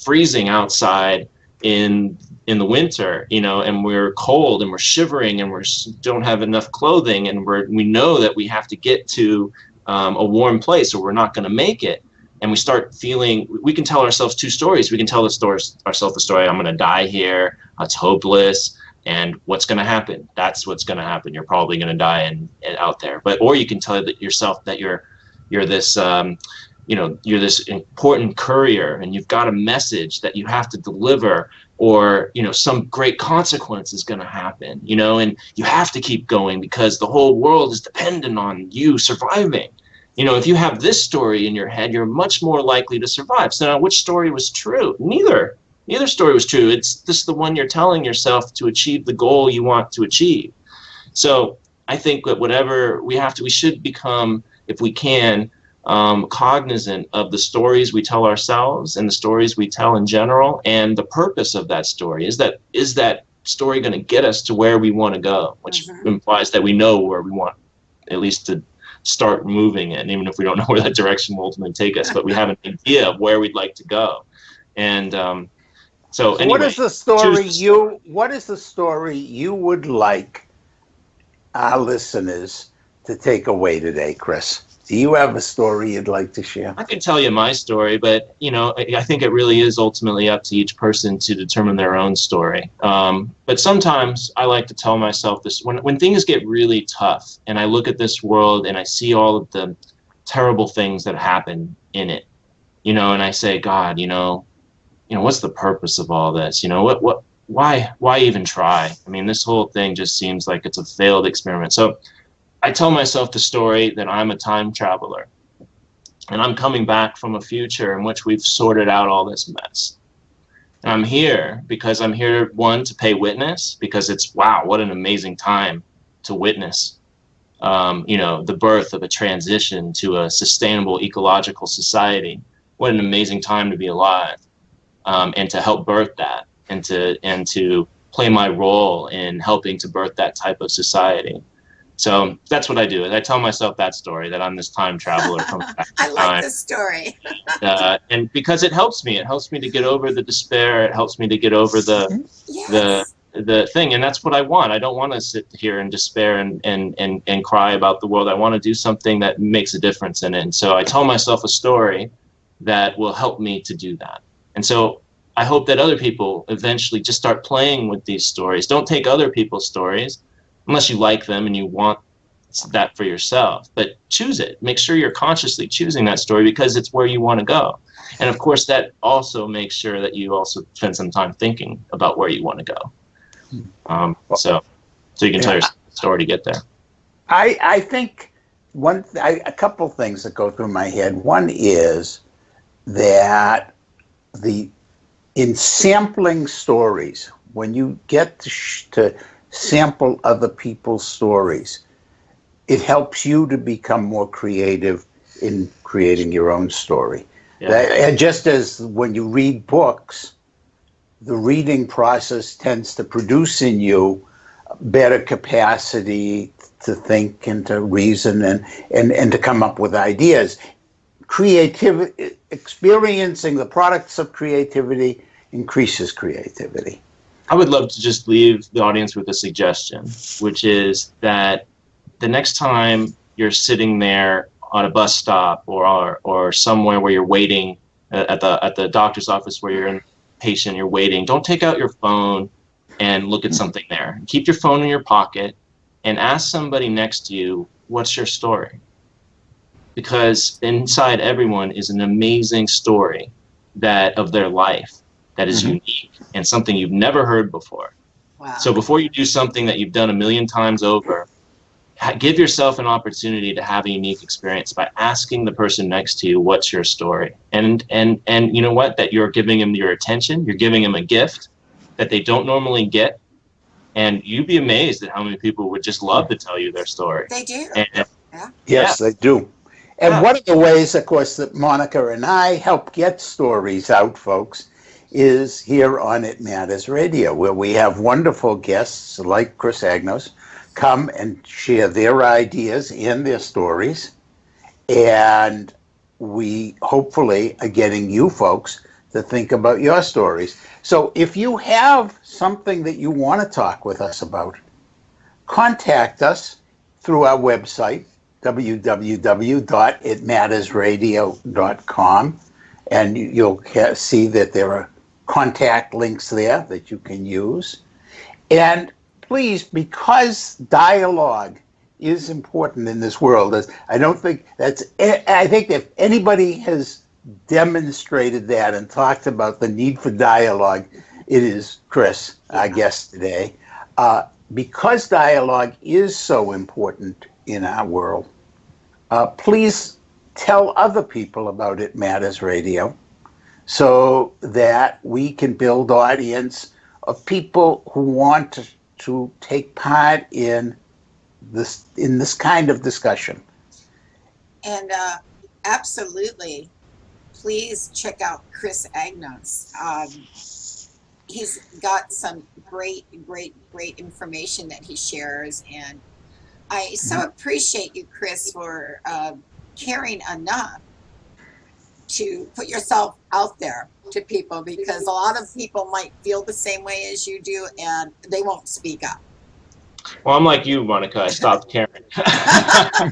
freezing outside in the winter, and we're cold and we're shivering and we don't have enough clothing, and we know that we have to get to a warm place or we're not going to make it, and we start feeling, we can tell ourselves two stories. We can tell ourselves the story, I'm going to die here, it's hopeless, and what's going to happen? That's what's going to happen. You're probably going to die and out there. Or you can tell yourself that you're this you're this important courier, and you've got a message that you have to deliver, or some great consequence is going to happen, and you have to keep going because the whole world is dependent on you surviving. If you have this story in your head, you're much more likely to survive. So now, which story was true? Neither story was true. It's just the one you're telling yourself to achieve the goal you want to achieve. So I think that we should become, if we can, cognizant of the stories we tell ourselves and the stories we tell in general, and the purpose of that story. Is that story going to get us to where we want to go, which implies that we know where we want, at least to start moving it, even if we don't know where that direction will ultimately take us, but we have an idea of where we'd like to go. And so anyway, what is the story you would like our listeners to take away today, Chris? Do you have a story you'd like to share? I can tell you my story, but I think it really is ultimately up to each person to determine their own story. But sometimes I like to tell myself this: when things get really tough, and I look at this world and I see all of the terrible things that happen in it, and I say, God, what's the purpose of all this? Why even try? I mean, this whole thing just seems like it's a failed experiment. So I tell myself the story that I'm a time traveler, and I'm coming back from a future in which we've sorted out all this mess. And I'm here because I'm here, one, to pay witness, because it's, wow, what an amazing time to witness, the birth of a transition to a sustainable ecological society. What an amazing time to be alive, and to help birth that, and to play my role in helping to birth that type of society. So that's what I do. Is I tell myself that story, that I'm this time traveler from back in time. I like this story. And because it helps me to get over the despair. It helps me to get over the thing. And that's what I want. I don't want to sit here in despair and cry about the world. I want to do something that makes a difference in it. And so I tell myself a story that will help me to do that. And so I hope that other people eventually just start playing with these stories. Don't take other people's stories unless you like them and you want that for yourself, but choose it. Make sure you're consciously choosing that story because it's where you want to go. And of course, that also makes sure that you also spend some time thinking about where you want to go. So you can tell your story to get there. I think a couple things that go through my head. One is that in sampling stories, when you get to sample other people's stories, it helps you to become more creative in creating your own story. Yeah. And just as when you read books, the reading process tends to produce in you better capacity to think and to reason and to come up with ideas. Creativity, experiencing the products of creativity increases creativity. I would love to just leave the audience with a suggestion, which is that the next time you're sitting there on a bus stop or somewhere where you're waiting at the doctor's office where you're a patient, you're waiting, don't take out your phone and look at something there. Keep your phone in your pocket and ask somebody next to you, what's your story? Because inside everyone is an amazing story of their life that is unique and something you've never heard before. Wow. So before you do something that you've done a million times over, give yourself an opportunity to have a unique experience by asking the person next to you, what's your story? And you know what? That you're giving them your attention, you're giving them a gift that they don't normally get. And you'd be amazed at how many people would just love to tell you their story. They do. Yes, they do. And one of the ways, of course, that Monica and I help get stories out, folks, is here on It Matters Radio, where we have wonderful guests like Chris Agnos come and share their ideas and their stories. And we hopefully are getting you folks to think about your stories. So if you have something that you want to talk with us about, contact us through our website, www.itmattersradio.com, and you'll see that there are contact links there that you can use. And please, because dialogue is important in this world, I think if anybody has demonstrated that and talked about the need for dialogue, it is Chris, our guest today. Because dialogue is so important in our world, please tell other people about It Matters Radio so that we can build audience of people who want to take part in this kind of discussion. And absolutely, please check out Chris Agnos. He's got some great information that he shares, and I so appreciate you, Chris, for caring enough to put yourself out there to people, because a lot of people might feel the same way as you do and they won't speak up. Well, I'm like you, Monica. I stopped caring. I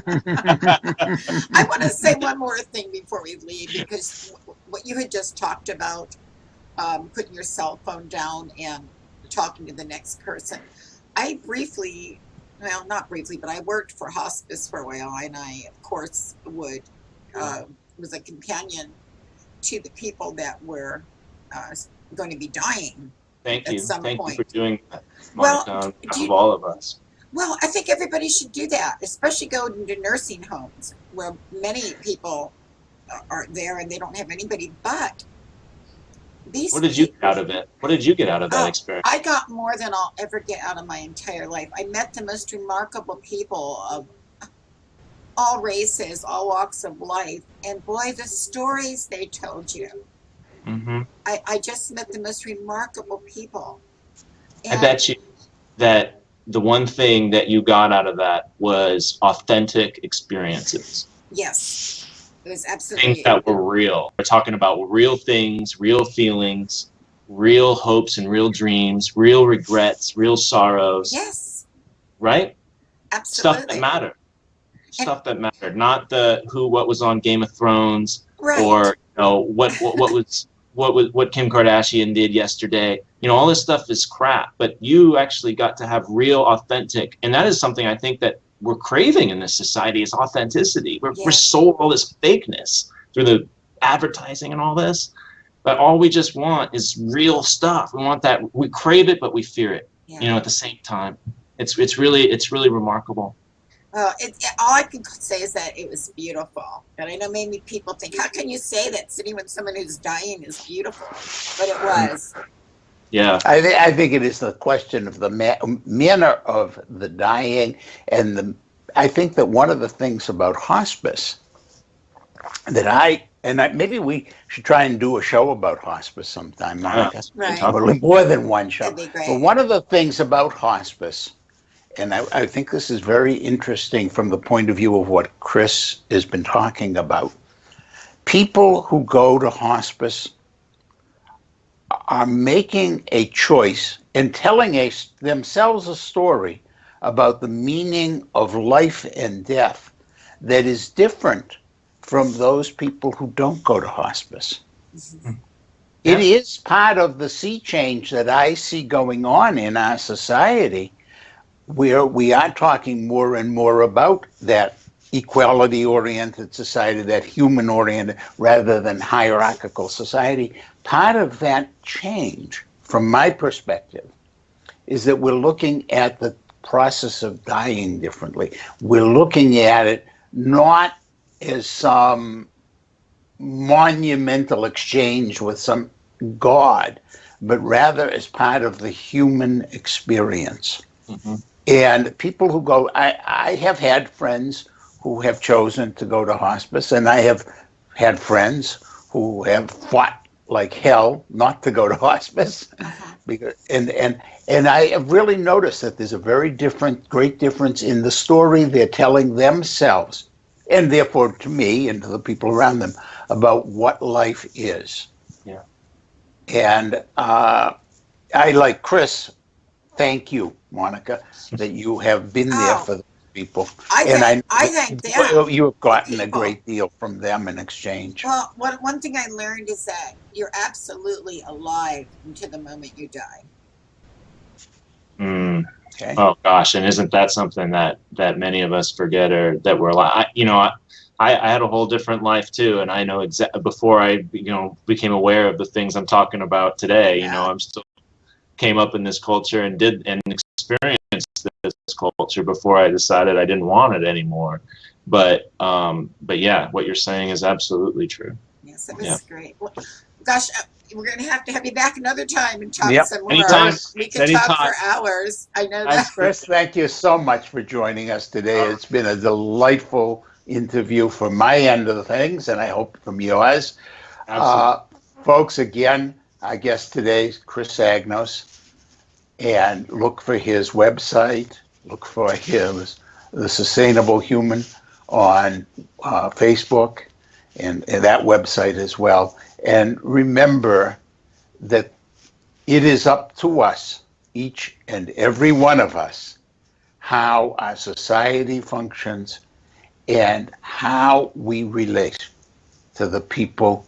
want to say one more thing before we leave, because what you had just talked about, putting your cell phone down and talking to the next person. I briefly, well, not briefly, but I worked for hospice for a while, and I, of course, was a companion to the people that were going to be dying. Thank you. Thank point. You for doing that, Monica, of all of us. Well, I think everybody should do that, especially go to nursing homes where many people are there and they don't have anybody. But what did you get out of it? What did you get out of that experience? I got more than I'll ever get out of my entire life. I met the most remarkable people of all races, all walks of life, and boy, the stories they told you. I just met the most remarkable people. And I bet you that the one thing that you got out of that was authentic experiences. Yes, it was absolutely. Things that were real. We're talking about real things, real feelings, real hopes and real dreams, real regrets, real sorrows. Yes. Right? Absolutely. Stuff that mattered. Stuff that mattered, not what was on Game of Thrones, right, or what Kim Kardashian did yesterday. All this stuff is crap, but you actually got to have real, authentic, and that is something I think that we're craving in this society is authenticity. We're sold all this fakeness through the advertising and all this, but all we just want is real stuff. We want that. We crave it, but we fear it. At the same time. It's really remarkable. Well, all I can say is that it was beautiful, and I know maybe people think, how can you say that sitting with someone who's dying is beautiful? But it was. Yeah, I think it is the question of the manner of the dying, and I think that one of the things about hospice that maybe we should try and do a show about hospice sometime, Monica. Right. More than one show. That'd be great. But one of the things about hospice, and I think this is very interesting from the point of view of what Chris has been talking about. People who go to hospice are making a choice and telling themselves a story about the meaning of life and death that is different from those people who don't go to hospice. Mm-hmm. It is part of the sea change that I see going on in our society, where we are talking more and more about that equality-oriented society, that human-oriented rather than hierarchical society. Part of that change, from my perspective, is that we're looking at the process of dying differently. We're looking at it not as some monumental exchange with some god, but rather as part of the human experience. Mm-hmm. And people who go, I have had friends who have chosen to go to hospice, and I have had friends who have fought like hell not to go to hospice. Because, and I have really noticed that there's a great difference in the story they're telling themselves, and therefore to me and to the people around them, about what life is. Yeah. And I, like Chris, thank you, Monica, that you have been there for the people. I thank them. You have gotten a great deal from them in exchange. Well, one thing I learned is that you're absolutely alive until the moment you die. Okay. Oh gosh, and isn't that something that many of us forget, or that we're alive? I had a whole different life too, and I know before I became aware of the things I'm talking about today. I'm still came up in this culture and experienced this culture before I decided I didn't want it anymore. But yeah, what you're saying is absolutely true. Yes, it was great. Well, gosh, we're going to have you back another time and talk some more. Anytime. We can talk for hours. I know that. Chris, thank you so much for joining us today. It's been a delightful interview from my end of the things, and I hope from yours. Folks, again, our guest today is Chris Agnos, and look for his website, look for The Sustainable Human on Facebook and that website as well. And remember that it is up to us, each and every one of us, how our society functions and how we relate to the people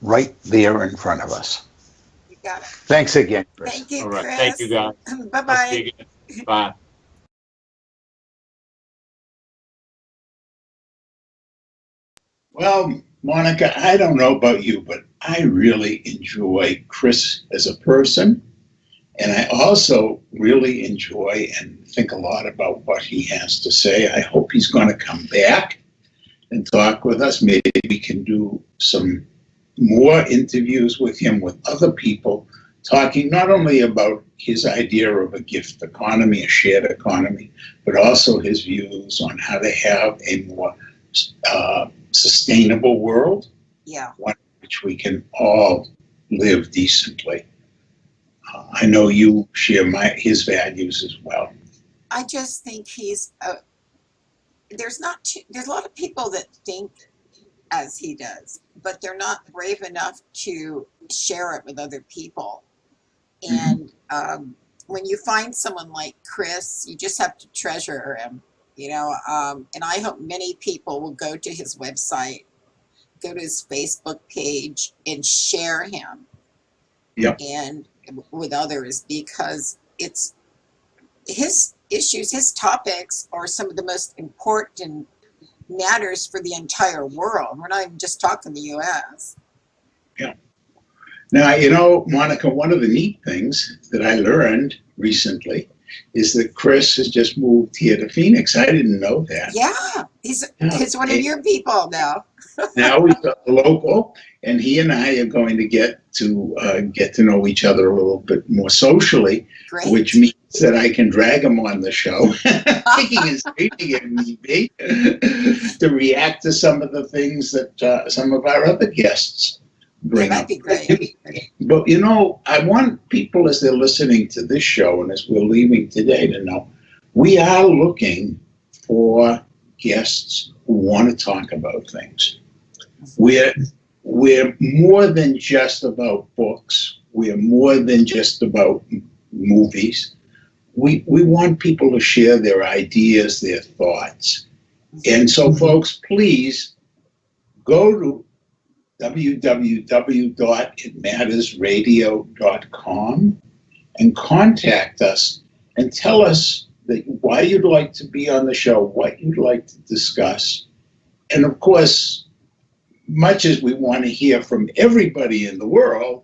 right there in front of us. You got it. Thanks again, Chris. Thank you, All right. Chris. Thank you, guys. Bye-bye. Bye. Well, Monica, I don't know about you, but I really enjoy Chris as a person. And I also really enjoy and think a lot about what he has to say. I hope he's going to come back and talk with us. Maybe we can do some more interviews with him, with other people, talking not only about his idea of a gift economy, a shared economy, but also his views on how to have a more sustainable world, one in which we can all live decently. I know you share his values as well. I just think he's there's a lot of people that think as he does, but they're not brave enough to share it with other people. And when you find someone like Chris, you just have to treasure him, and I hope many people will go to his website, go to his Facebook page, and share him. Yep. And with others, because it's issues, his topics are some of the most important matters for the entire world. We're not even just talking the U.S. Yeah. Now, you know, Monica, one of the neat things that I learned recently is that Chris has just moved here to Phoenix. I didn't know that. Yeah, he's Yeah. one of your people now. Now he's a local, and he and I are going to get to know each other a little bit more socially, Great. which means that I can drag him on the show, kicking and screaming if need be, to react to some of the things that some of our other guests bring Yeah, up. that'd be great. But, you know, I want people, as they're listening to this show and as we're leaving today, to know we are looking for guests who want to talk about things. We're more than just about books. We're more than just about movies. We want people to share their ideas, their thoughts. And so, folks, please go to www.itmattersradio.com and contact us and tell us why you'd like to be on the show, what you'd like to discuss. And of course, much as we want to hear from everybody in the world,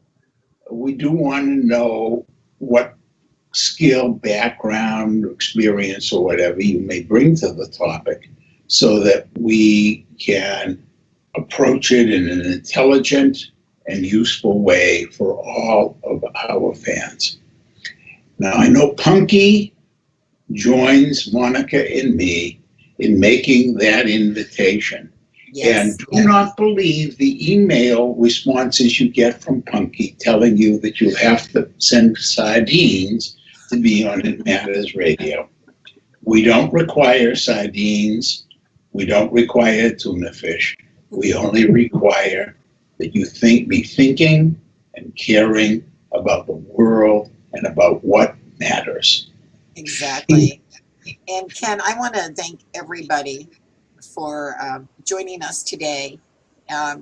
we do want to know what skill, background, experience, or whatever you may bring to the topic so that we can approach it in an intelligent and useful way for all of our fans. Now, I know Punky joins Monica and me in making that invitation. Yes. And do not believe the email responses you get from Punky telling you that you have to send sardines to be on It Matters Radio. We don't require sardines. We don't require tuna fish. We only require that you be thinking and caring about the world and about what matters. Exactly. And Ken, I want to thank everybody for joining us today. I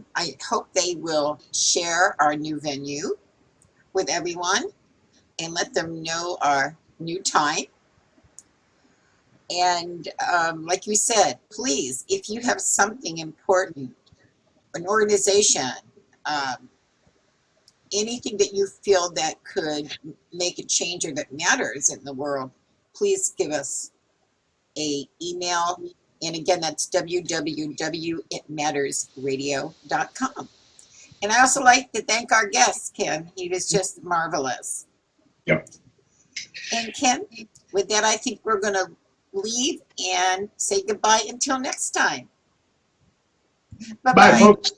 hope they will share our new venue with everyone and let them know our new time. And like you said, please, if you have something important, an organization, anything that you feel that could make a change or that matters in the world, please give us an email. And again, that's www.itmattersradio.com. And I also like to thank our guest, Ken. He was just marvelous. Yep. And Ken, with that, I think we're going to leave and say goodbye until next time. Bye-bye. Bye, folks.